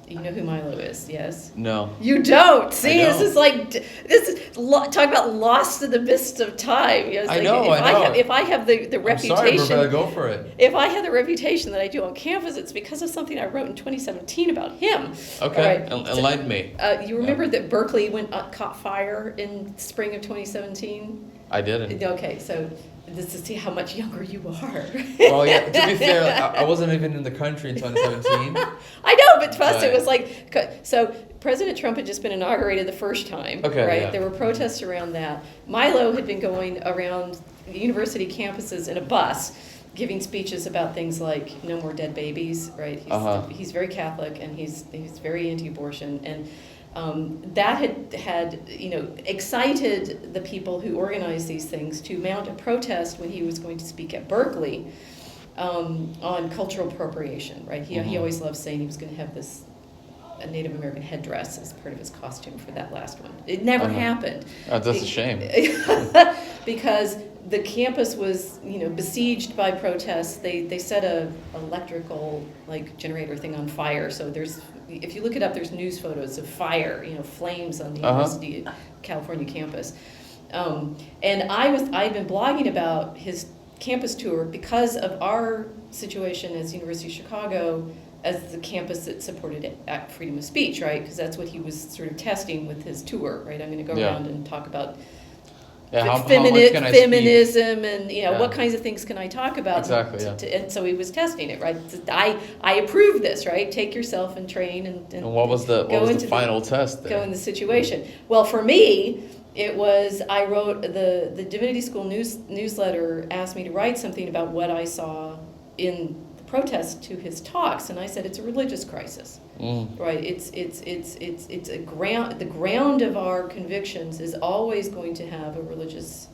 You know who Milo is, yes? No. You don't. See, I don't. Talk about lost in the mist of time. I know. If I have the reputation, I'm sorry, Roberta, go for it. If I have the reputation that I do on campus, it's because of something I wrote in 2017 about him. Okay, right. enlighten me. You remember that Berkeley caught fire in spring of 2017? I didn't. Okay, so this is to see how much younger you are. Well, yeah, to be fair, I wasn't even in the country in 2017. I know, but to us it was like, so President Trump had just been inaugurated the first time, okay, right? Yeah. There were protests around that. Milo had been going around the university campuses in a bus, giving speeches about things like no more dead babies, right? He's very Catholic, and he's very anti-abortion, and that had excited the people who organized these things to mount a protest when he was going to speak at Berkeley on cultural appropriation, right? He always loved saying he was going to have a Native American headdress as part of his costume for that last one. It never happened. Oh, that's a shame. Because the campus was, besieged by protests. They set a electrical generator thing on fire. So if you look it up, there's news photos of fire, flames on the University of California campus. And I'd been blogging about his campus tour because of our situation as University of Chicago as the campus that supported freedom of speech, right? Because that's what he was sort of testing with his tour, right? I'm going to go around and talk about feminism and what kinds of things can I talk about? Exactly. And so he was testing it, right? I approve this, right? Take yourself and train and what was the final test there? Go in the situation. Well, for me, it was I wrote the Divinity School newsletter asked me to write something about what I saw in the protest to his talks, and I said it's a religious crisis. Right, it's a ground. The ground of our convictions is always going to have a religious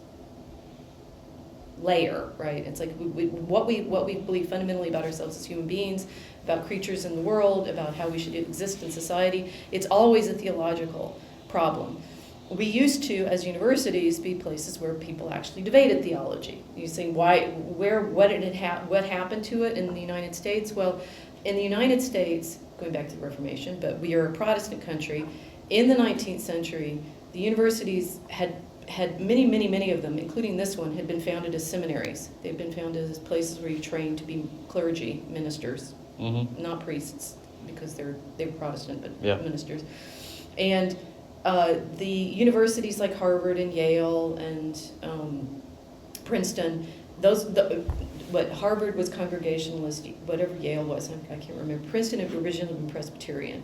layer, right? It's like what we believe fundamentally about ourselves as human beings, about creatures in the world, about how we should exist in society. It's always a theological problem. We used to, as universities, be places where people actually debated theology. You're saying what happened to it in the United States? Well, in the United States, going back to the Reformation, but we are a Protestant country. In the 19th century, the universities had many of them, including this one, had been founded as seminaries. They've been founded as places where you train to be clergy, ministers, not priests, because they were Protestant, but ministers. And the universities like Harvard and Yale and Princeton, Harvard was Congregationalist, whatever Yale was, I can't remember. Princeton had originally been Presbyterian.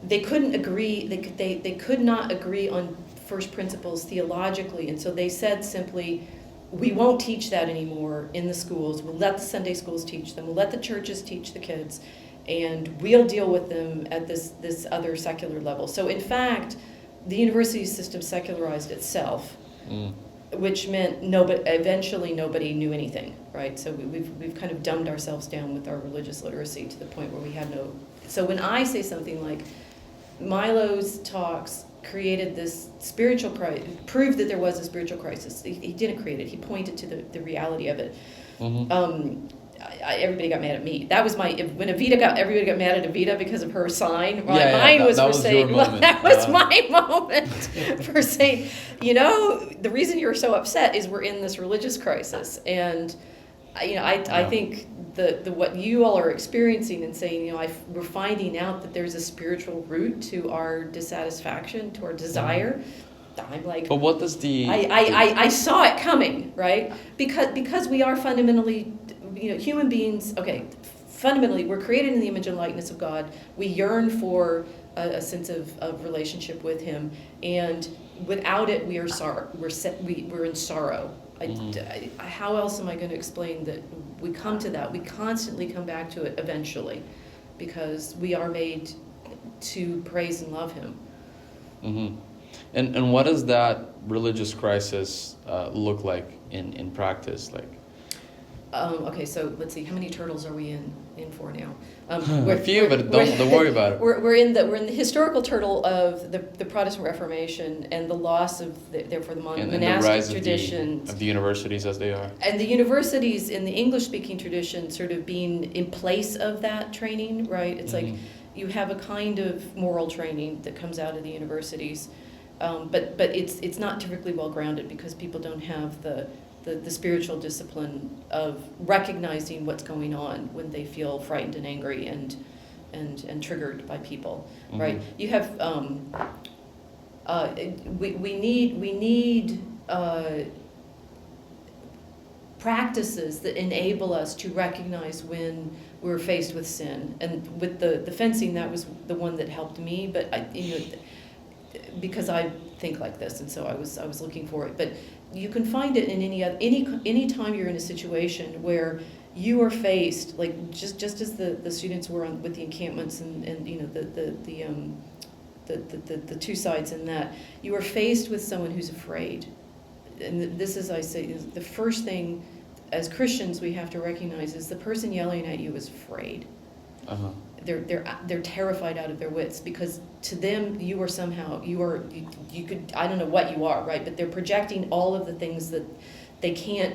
They couldn't agree. They could not agree on first principles theologically, and so they said simply, we won't teach that anymore in the schools. We'll let the Sunday schools teach them. We'll let the churches teach the kids, and we'll deal with them at this other secular level. So in fact, the university system secularized itself. Which meant eventually nobody knew anything, right? So we've kind of dumbed ourselves down with our religious literacy to the point where we have no. So when I say something like Milo's talks created this spiritual crisis, proved that there was a spiritual crisis. He didn't create it. He pointed to the reality of it. Mm-hmm. Everybody got mad at me. That was when everybody got mad at Evita because of her sign. Mine that was for was saying, your well, moment. that was my moment for saying, the reason you're so upset is we're in this religious crisis. And, I think the what you all are experiencing and saying, we're finding out that there's a spiritual root to our dissatisfaction, to our desire. I'm like, but what does I saw it coming, right? Because we are fundamentally, human beings. Okay, fundamentally, we're created in the image and likeness of God. We yearn for a sense of relationship with Him, and without it, we are we're in sorrow. How else am I going to explain that we come to that? We constantly come back to it eventually, because we are made to praise and love Him. Mm-hmm. And what does that religious crisis look like in practice? Like, okay, so let's see. How many turtles are we in for now? A few, but don't worry about it. We're in the historical turtle of the Protestant Reformation and the loss of therefore the monastic and the rise tradition of the universities as they are, and the universities in the English-speaking tradition sort of being in place of that training, right? It's like you have a kind of moral training that comes out of the universities, but it's not typically well grounded because people don't have the spiritual discipline of recognizing what's going on when they feel frightened and angry and triggered by people, right? You have we need practices that enable us to recognize when we're faced with sin. And with the fencing, that was the one that helped me. But because I think like this, and so I was looking for it. But you can find it in any time you're in a situation where you are faced, like just as the students were with the encampments and the two sides in that, you are faced with someone who's afraid. And this is, I say, is the first thing as Christians we have to recognize is the person yelling at you is afraid. Uh-huh. They're terrified out of their wits because to them you could, I don't know what you are, right? But they're projecting all of the things that they can't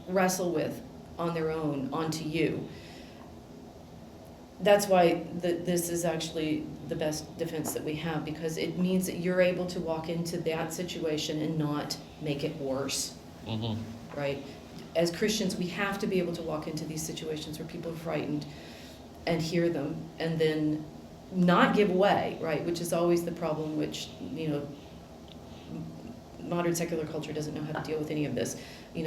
wrestle with on their own onto you. That's why this is actually the best defense that we have, because it means that you're able to walk into that situation and not make it worse, right? As Christians, we have to be able to walk into these situations where people are frightened and hear them and then not give way, right? Which is always the problem, which, modern secular culture doesn't know how to deal with any of this. You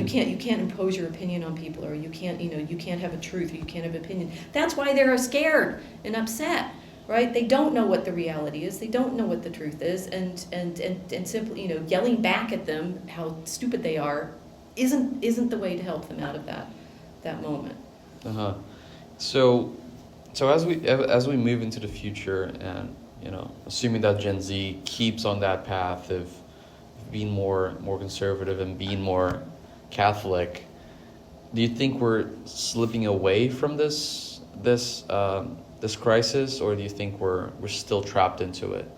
can't impose your opinion on people, or you can't have a truth, or you can't have an opinion. That's why they're scared and upset, right? They don't know what the reality is. They don't know what the truth is, and simply, yelling back at them how stupid they are isn't the way to help them out of that moment. Uh-huh. So as we move into the future, and assuming that Gen Z keeps on that path of being more conservative and being more Catholic, do you think we're slipping away from this crisis, or do you think we're still trapped into it?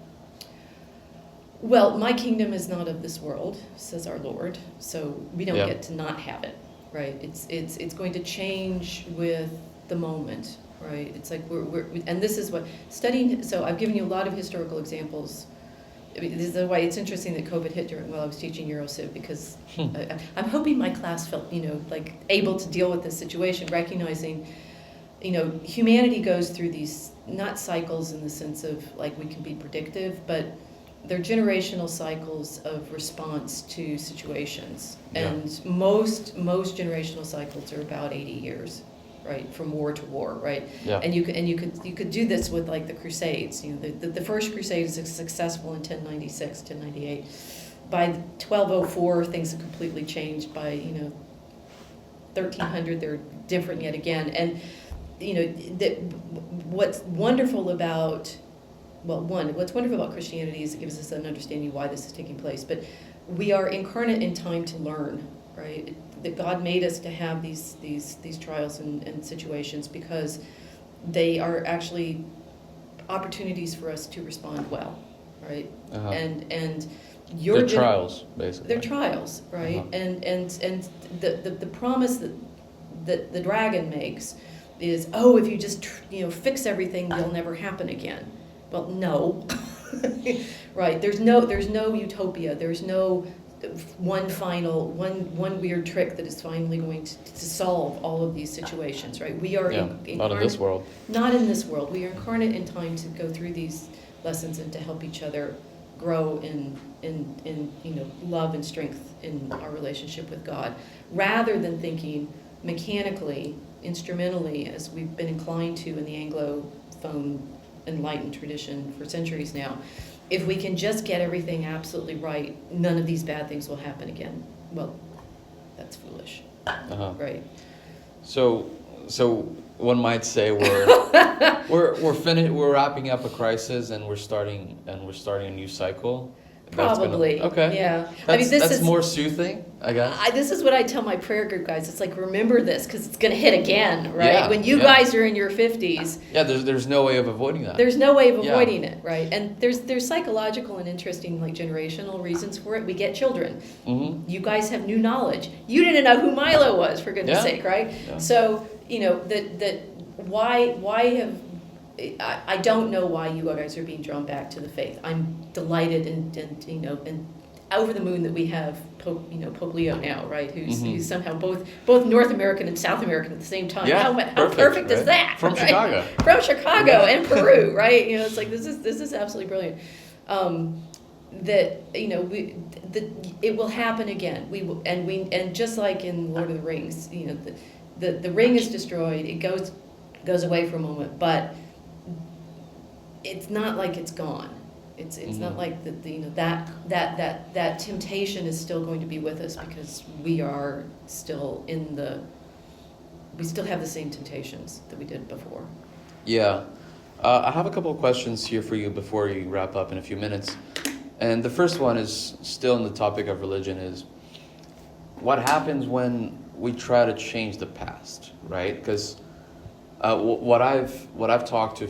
Well, my kingdom is not of this world, says our Lord, so we don't get to not have it, right? It's going to change with the moment, right? It's like and this is what studying. So I've given you a lot of historical examples. I mean, this is why it's interesting that COVID hit while I was teaching EuroCiv, because I'm hoping my class felt, like able to deal with this situation, recognizing, humanity goes through these, not cycles in the sense of like we can be predictive, but they're generational cycles of response to situations. Yeah. And most generational cycles are about 80 years. Right, from war to war, right? Yeah. And you could do this with like the Crusades. The first Crusade is successful in 1096, 1098. By 1204, things have completely changed. By 1300, they're different yet again. And what's wonderful about Christianity is it gives us an understanding why this is taking place. But we are incarnate in time to learn, right? That God made us to have these trials and situations because they are actually opportunities for us to respond well, right? Uh-huh. And They're trials, basically. they're trials, right? Uh-huh. And the promise that the dragon makes is, oh, if you just fix everything, they'll never happen again. Well, no, right? There's no utopia. There's no one weird trick that is finally going to solve all of these situations, right? We are not in this world. Not in this world. We are incarnate in time to go through these lessons and to help each other grow in love and strength in our relationship with God, rather than thinking mechanically, instrumentally, as we've been inclined to in the Anglophone enlightened tradition for centuries now. If we can just get everything absolutely right, none of these bad things will happen again. Well, that's foolish, right? So one might say we're wrapping up a crisis and we're starting a new cycle. Probably. Okay. Yeah. That's more soothing, I guess. This is what I tell my prayer group guys. It's like, remember this, because it's going to hit again, right? Yeah, when you guys are in your 50s. Yeah, there's no way of avoiding that. There's no way of avoiding it, right? And there's psychological and interesting, like, generational reasons for it. We get children. Mm-hmm. You guys have new knowledge. You didn't know who Milo was, for goodness sake, right? Yeah. So, why have... I don't know why you guys are being drawn back to the faith. I'm delighted and over the moon that we have Pope Leo now, right? Who's somehow both North American and South American at the same time. Yeah, how perfect right? is that? From right? Chicago. From Chicago and Peru, right? It's like this is absolutely brilliant. It will happen again. We will, and just like in Lord of the Rings, the ring is destroyed. It goes away for a moment, but it's not like it's gone. It's not like that temptation is still going to be with us, because we are still we still have the same temptations that we did before. Yeah. I have a couple of questions here for you before you wrap up in a few minutes. And the first one is still on the topic of religion, is what happens when we try to change the past, right? Because what I've talked to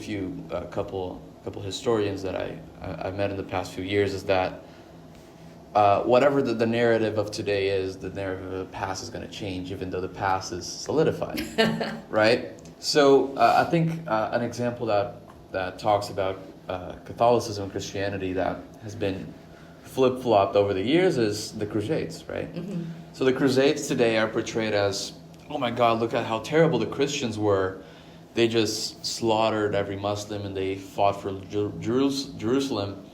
a couple historians that I've met in the past few years is that whatever the narrative of today is, the narrative of the past is going to change, even though the past is solidified, right? So I think an example that talks about Catholicism and Christianity that has been flip-flopped over the years is the Crusades, right? Mm-hmm. So the Crusades today are portrayed as, oh my God, look at how terrible the Christians were. They just slaughtered every Muslim and they fought for Jerusalem.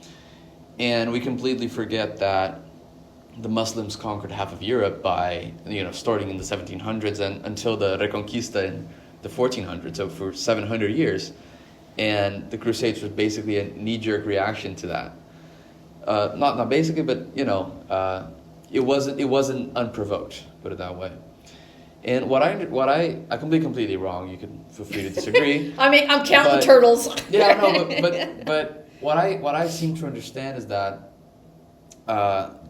And we completely forget that the Muslims conquered half of Europe by, starting in the 1700s and until the Reconquista in the 1400s, so for 700 years. And the Crusades was basically a knee-jerk reaction to that. Not basically, but it wasn't unprovoked, put it that way. And what I could be completely wrong. You can feel free to disagree. I'm counting turtles. Yeah, no, but what I seem to understand is that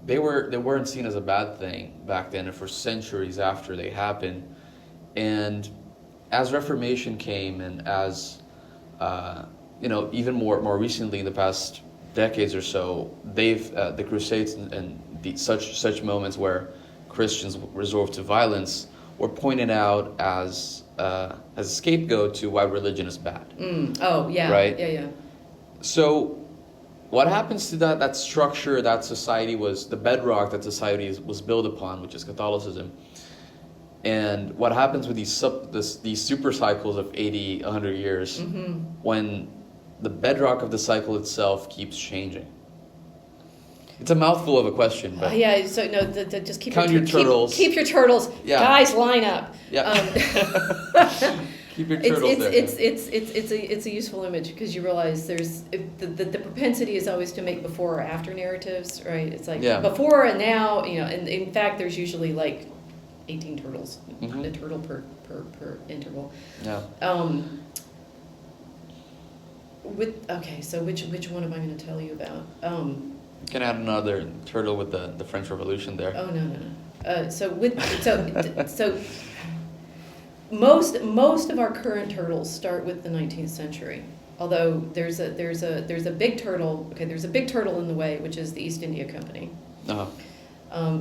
they weren't seen as a bad thing back then, and for centuries after they happened. And as Reformation came, and as even more recently in the past decades or so, the Crusades and such moments where Christians resort to violence were pointed out as a scapegoat to why religion is bad. Oh, yeah. Right? Yeah. So what happens to that structure that society was, the bedrock that society was built upon, which is Catholicism, and what happens with these super cycles of 80, 100 years, when the bedrock of the cycle itself keeps changing? It's a mouthful of a question, but just keep your turtles. Keep your turtles, guys. Line up. Yeah. Keep your turtles there. It's a useful image, because you realize there's the propensity is always to make before or after narratives, right? It's like before and now, and in fact there's usually like 18 turtles, a turtle per interval. Yeah. So which one am I going to tell you about? You can add another turtle with the French Revolution there. Oh no. So most of our current turtles start with the 19th century. Although there's a big turtle. Okay, there's a big turtle in the way, which is the East India Company,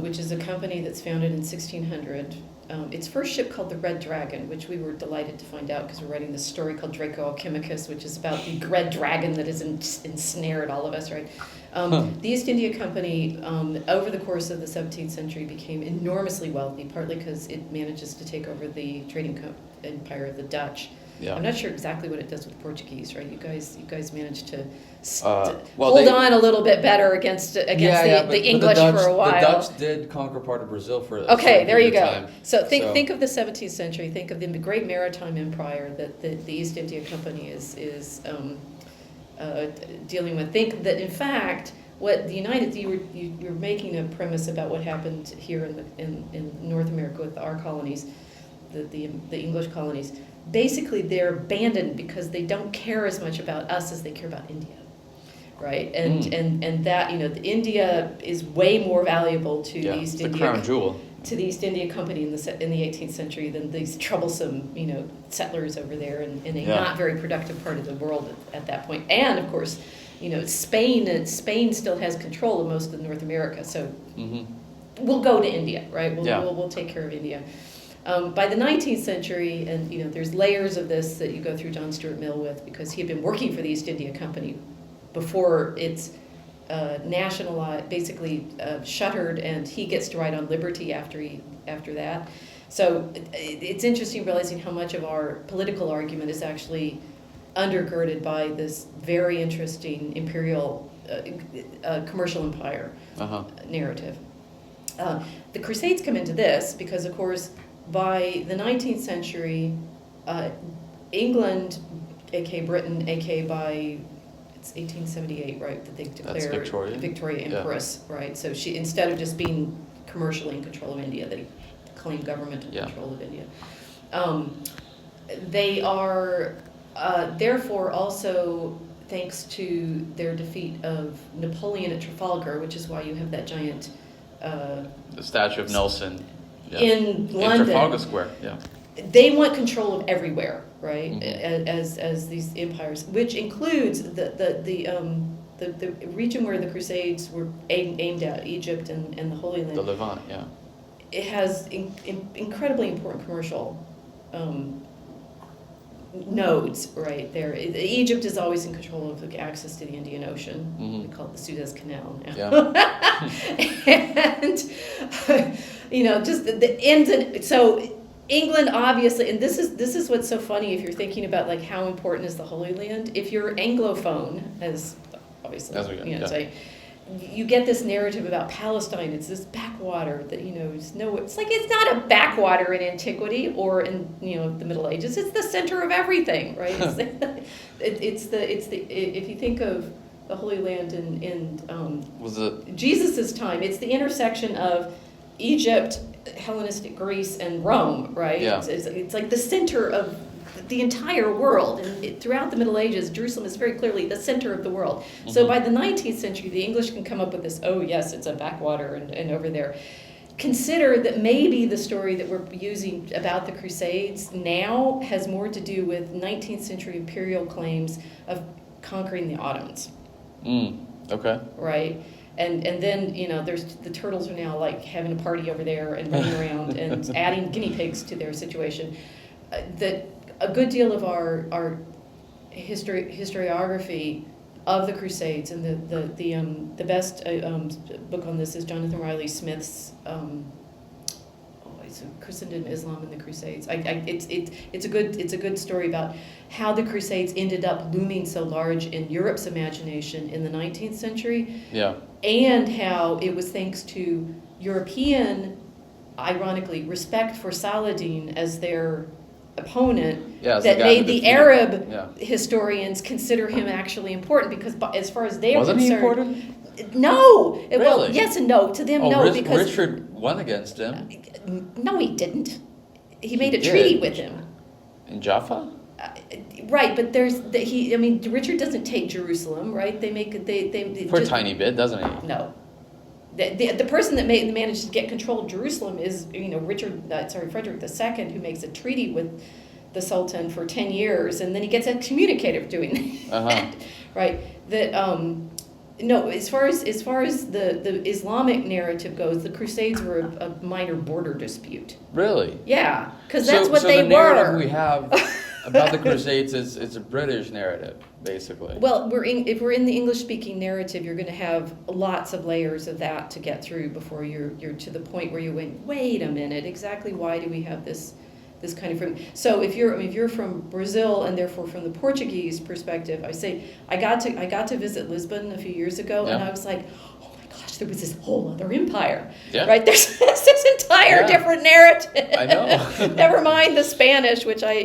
which is a company that's founded in 1600. Its first ship called the Red Dragon, which we were delighted to find out because we're writing this story called Draco Alchemicus, which is about the red dragon that has ensnared all of us, right? The East India Company, over the course of the 17th century, became enormously wealthy, partly because it manages to take over the trading empire of the Dutch. Yeah. I'm not sure exactly what it does with the Portuguese, right? You guys managed to well, hold on a little bit better against the English but for a while. The Dutch did conquer part of Brazil for a okay, there you period go. of time. So think of the 17th century. Think of the great maritime empire that the East India Company is dealing with. Think that in fact, what the you're making a premise about what happened here in North America with our colonies, the English colonies. Basically, they're abandoned because they don't care as much about us as they care about India, right? And that India is way more valuable to the East India crown jewel to the East India Company in the 18th century than these troublesome settlers over there in a not very productive part of the world at that point. And of course, Spain still has control of most of North America, so we'll go to India, right? We'll take care of India. By the 19th century, and there's layers of this that you go through John Stuart Mill with, because he had been working for the East India Company before it's nationalized, basically shuttered, and he gets to write on liberty after that. So it's interesting realizing how much of our political argument is actually undergirded by this very interesting imperial commercial empire narrative. The Crusades come into this because, of course, by the 19th century, England, aka Britain, aka by it's 1878, right, that they declare Victoria Empress, right? So she, instead of just being commercially in control of India, they claim governmental control of India. They are therefore also, thanks to their defeat of Napoleon at Trafalgar, which is why you have that giant the statue of Nelson in London. In Trafalgar Square, They want control of everywhere, right? As these empires, which includes the region where the Crusades were aimed at, Egypt and the Holy Land. The Levant, It has incredibly important commercial nodes right there. Egypt is always in control of the access to the Indian Ocean. We call it the Suez Canal now. And just the ends and so England obviously, and this is what's so funny if you're thinking about like how important is the Holy Land. If you're Anglophone, as obviously say, you get this narrative about Palestine. It's this backwater that it's like it's not a backwater in antiquity or in the Middle Ages. It's the center of everything, right? It's the if you think of the Holy Land in Jesus's time, it's the intersection of Egypt, Hellenistic Greece, and Rome, right? Yeah. It's like the center of the entire world, and throughout the Middle Ages, Jerusalem is very clearly the center of the world. So by the 19th century, the English can come up with this, oh yes, it's a backwater and over there. Consider that maybe the story that we're using about the Crusades now has more to do with 19th century imperial claims of conquering the Ottomans. Okay. Right? And then, there's the turtles are now like having a party over there and running around and adding guinea pigs to their situation. That a good deal of our historiography of the Crusades, and the best book on this is Jonathan Riley Smith's Christendom, Islam, and the Crusades. It's a good story about how the Crusades ended up looming so large in Europe's imagination in the 19th century. Yeah. And how it was thanks to European, ironically, respect for Saladin as their opponent that made the Arab historians consider him actually important, because as far as they are concerned... Wasn't he important? No! Really? Well, yes and no. To them, no, because... Richard won against him. No, he didn't. He made a treaty with him. In Jaffa? Right, but Richard doesn't take Jerusalem, right? They for a tiny bit, doesn't he? No. The person that managed to get control of Jerusalem is Frederick II, who makes a treaty with the Sultan for 10 years, and then he gets excommunicated for doing that, right? That no, as far as the Islamic narrative goes, the Crusades were a minor border dispute. Really? Yeah, because that's what so they the narrative were. we have about the Crusades is a British narrative, basically. Well, if we're in the English-speaking narrative, you're going to have lots of layers of that to get through before you're to the point where you went, wait a minute, exactly why do we have this kind of so if you're from Brazil and therefore from the Portuguese perspective, I say I got to visit Lisbon a few years ago, and I was like, oh my gosh, there was this whole other empire, right? There's this entire different narrative. I know. Never mind the Spanish, which I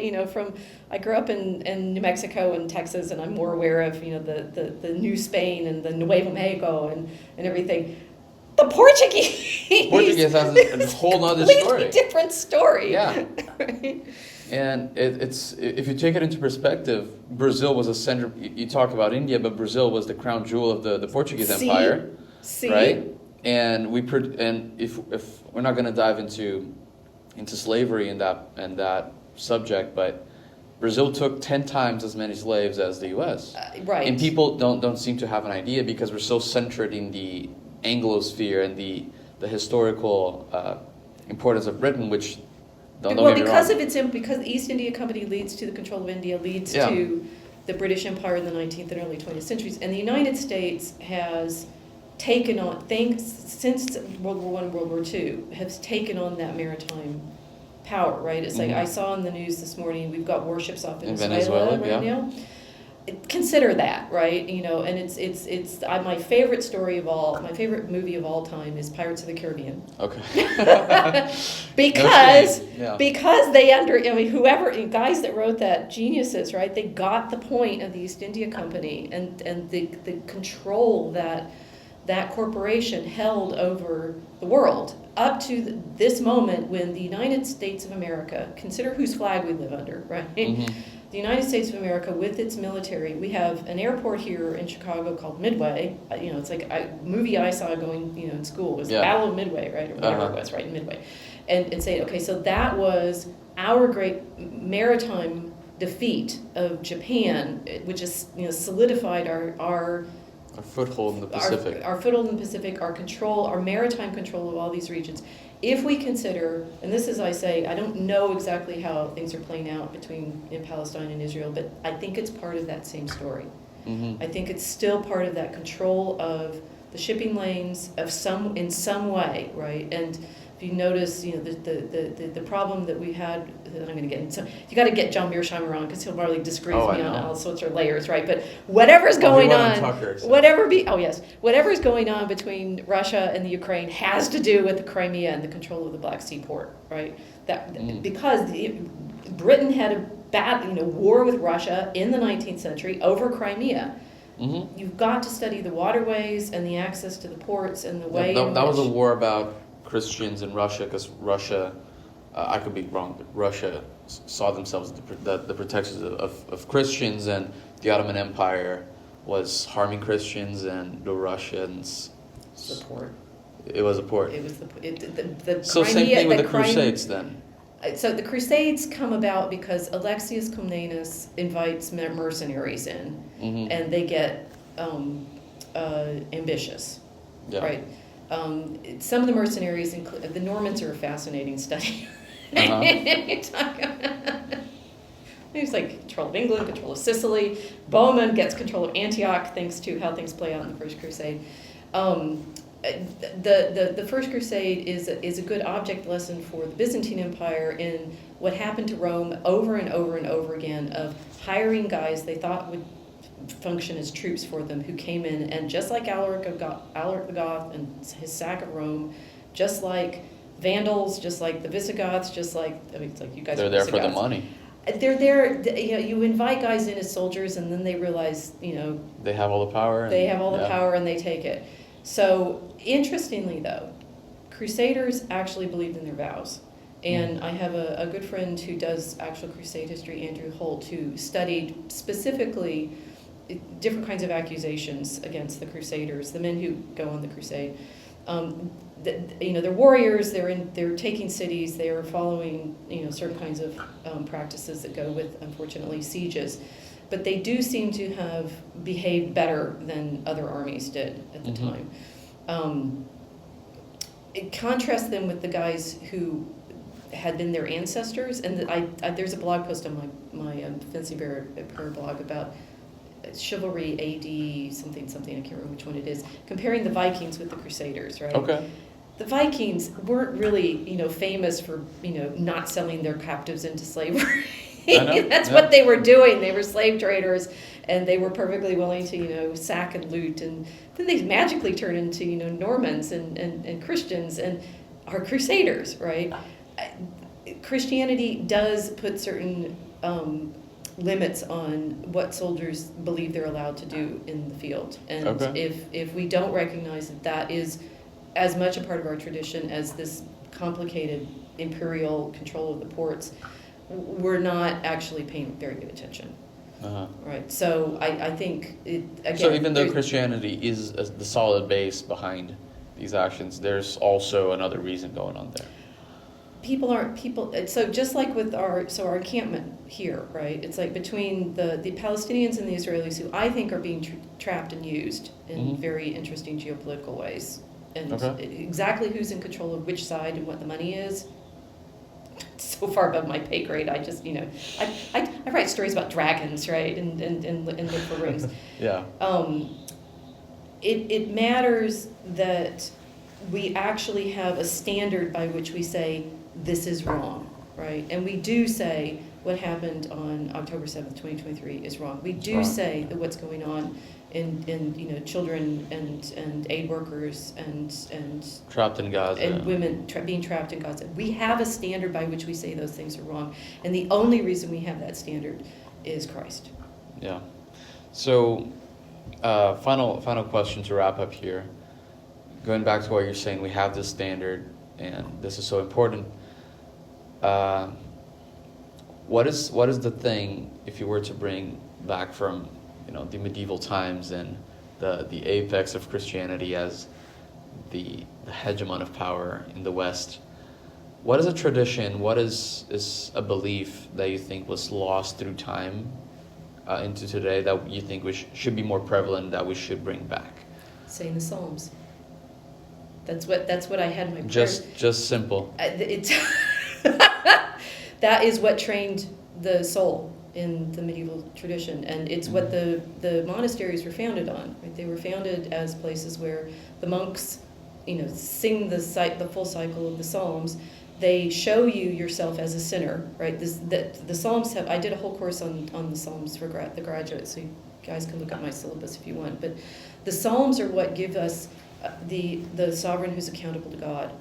grew up in New Mexico and Texas, and I'm more aware of the New Spain and the Nuevo Mexico and everything. The Portuguese has a whole other story. Completely different story. Yeah. Right? And it's if you take it into perspective, Brazil was a center. You talk about India, but Brazil was the crown jewel of the Portuguese Empire, right? And if we're not going to dive into slavery and that subject, but Brazil took 10 times as many slaves as the U.S. Right. And people don't seem to have an idea because we're so centered in the Anglosphere and the historical importance of Britain, which because the East India Company leads to the control of India, leads to the British Empire in the 19th and early 20th centuries, and the United States has taken on since World War I, World War II, has taken on that maritime power. Right? It's like I saw in the news this morning, we've got warships off in Venezuela right now. Consider that, right? And it's my favorite my favorite movie of all time is Pirates of the Caribbean. Okay. because whoever guys that wrote that, geniuses, right? They got the point of the East India Company and the control that corporation held over the world up to this moment when the United States of America, consider whose flag we live under, right? Mm-hmm. The United States of America, with its military, we have an airport here in Chicago called Midway. It's like a movie I saw going, in school was the Battle of Midway, right, or whatever it was, right, in Midway, and say, okay, so that was our great maritime defeat of Japan, which is solidified our foothold in the Pacific. Our foothold in the Pacific, our control, our maritime control of all these regions. If we consider, and this is, I say, I don't know exactly how things are playing out in Palestine and Israel, but I think it's part of that same story. Mm-hmm. I think it's still part of that control of the shipping lanes in some way, right? And if you notice, the problem that we had, that I'm going to get into, you got to get John Mearsheimer on because he'll probably disagree with me on all sorts of layers, right? But whatever's going on, whatever's going on between Russia and the Ukraine has to do with the Crimea and the control of the Black Sea port, right? Because Britain had a bad, war with Russia in the 19th century over Crimea. Mm-hmm. You've got to study the waterways and the access to the ports and the way. That was a war about Christians in Russia, because Russia, I could be wrong, but Russia saw themselves as the protectors of Christians, and the Ottoman Empire was harming Christians, and the Russians. The port. It was a port. It was so Crimea, same thing with the Crusades then. So the Crusades come about because Alexius Comnenus invites mercenaries in, mm-hmm. and they get ambitious, right? Some of the mercenaries, the Normans are a fascinating study. It's like control of England, control of Sicily. Bowman gets control of Antioch, thanks to how things play out in the First Crusade. The First Crusade is a good object lesson for the Byzantine Empire in what happened to Rome over and over and over again of hiring guys they thought would function as troops for them, who came in, and just like Alaric the Goth and his sack of Rome, just like Vandals, just like the Visigoths, it's like you guys they're are there Visigoths. for the money. They're there, you invite guys in as soldiers, and then they realize, they have all the power. They have all the power, and they take it. So, interestingly though, Crusaders actually believed in their vows. And I have a good friend who does actual crusade history, Andrew Holt, who studied specifically different kinds of accusations against the Crusaders, the men who go on the crusade. They're warriors. They're taking cities. They are following certain kinds of practices that go with, unfortunately, sieges. But they do seem to have behaved better than other armies did at the time. Contrast them with the guys who had been their ancestors, and there's a blog post on my Fencing Prayer blog about chivalry AD something, I can't remember which one it is, comparing the Vikings with the Crusaders, right? Okay. The Vikings weren't really, famous for, not selling their captives into slavery. That's what they were doing. They were slave traders, and they were perfectly willing to, sack and loot. And then they magically turn into, Normans and Christians and are Crusaders, right? Christianity does put certain limits on what soldiers believe they're allowed to do in the field. And if we don't recognize that is as much a part of our tradition as this complicated imperial control of the ports, we're not actually paying very good attention. Right. So I think again. So even though Christianity is the solid base behind these actions, there's also another reason going on there. So just like with our encampment here, right? It's like between the Palestinians and the Israelis, who I think are being trapped and used in very interesting geopolitical ways. And exactly who's in control of which side and what the money is, so far above my pay grade. I just, I write stories about dragons, right, and look for rings. Yeah. It matters that we actually have a standard by which we say this is wrong, right? And we do say what happened on October 7th, 2023 is wrong. We do say that what's going on in children and aid workers and trapped in Gaza and women being trapped in Gaza. We have a standard by which we say those things are wrong, and the only reason we have that standard is Christ. Yeah. So, final question to wrap up here. Going back to what you're saying, we have this standard, and this is so important. What is the thing, if you were to bring back from the medieval times and the apex of Christianity as the hegemon of power in the West, what is a tradition, what is a belief that you think was lost through time into today that you think should be more prevalent, that we should bring back? Saying the Psalms. That's what I had in my prayer. Just simple. That is what trained the soul in the medieval tradition, and it's what the monasteries were founded on. Right? They were founded as places where the monks, sing the full cycle of the Psalms. They show you yourself as a sinner, right? The Psalms have. I did a whole course on the Psalms for the graduates, so you guys can look at my syllabus if you want. But the Psalms are what give us the sovereign who's accountable to God.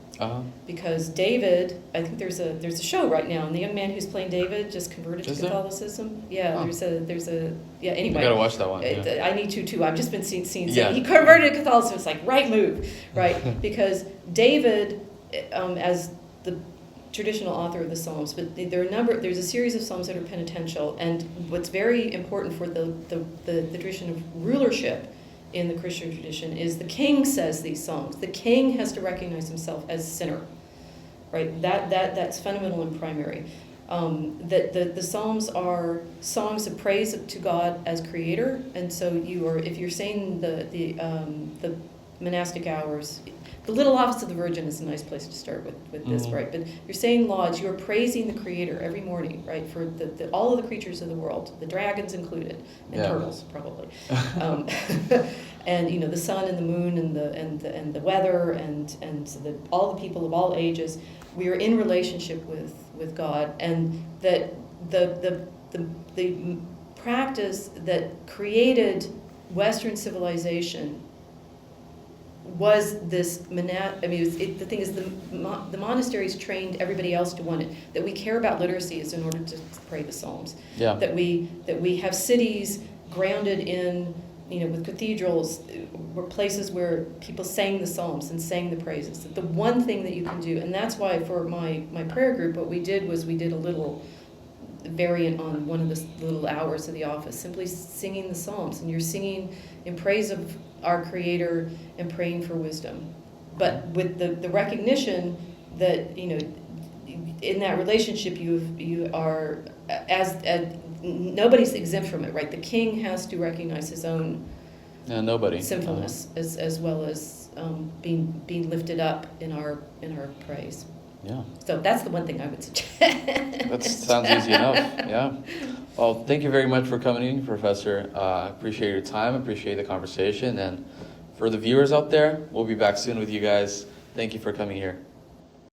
Because David, I think there's a show right now, and the young man who's playing David just converted to Catholicism. Yeah, there's a anyway. I gotta watch that one. Yeah. I need to too. I've just been seeing Yeah. He converted to Catholicism. It's like right move, right? Because David, as the traditional author of the Psalms, but there's a series of Psalms that are penitential, and what's very important for the tradition of rulership in the Christian tradition is the king says these Psalms. The king has to recognize himself as a sinner, right? That's fundamental and primary. That the Psalms are songs of praise to God as creator, and so if you're saying the monastic hours, the little office of the Virgin is a nice place to start with this, right? But you're saying lauds, you're praising the creator every morning, right? For all of the creatures of the world, the dragons included, and turtles probably. And the sun and the moon and the weather and all the people of all ages, we are in relationship with God, and that the practice that created Western civilization was this the thing is the monasteries trained everybody else to want it. That we care about literacy is in order to pray the Psalms. Yeah. That we have cities grounded in with cathedrals, were places where people sang the Psalms and sang the praises. The one thing that you can do, and that's why for my prayer group, what we did was we did a little variant on one of the little hours of the office, simply singing the Psalms, and you're singing in praise of our Creator and praying for wisdom, but with the recognition that, you know, in that relationship you are, as nobody's exempt from it, right? The king has to recognize his own sinfulness as well as being lifted up in our praise. Yeah. So that's the one thing I would suggest. That sounds easy enough. Yeah. Well, thank you very much for coming in, Professor. Appreciate your time. Appreciate the conversation. And for the viewers out there, we'll be back soon with you guys. Thank you for coming here.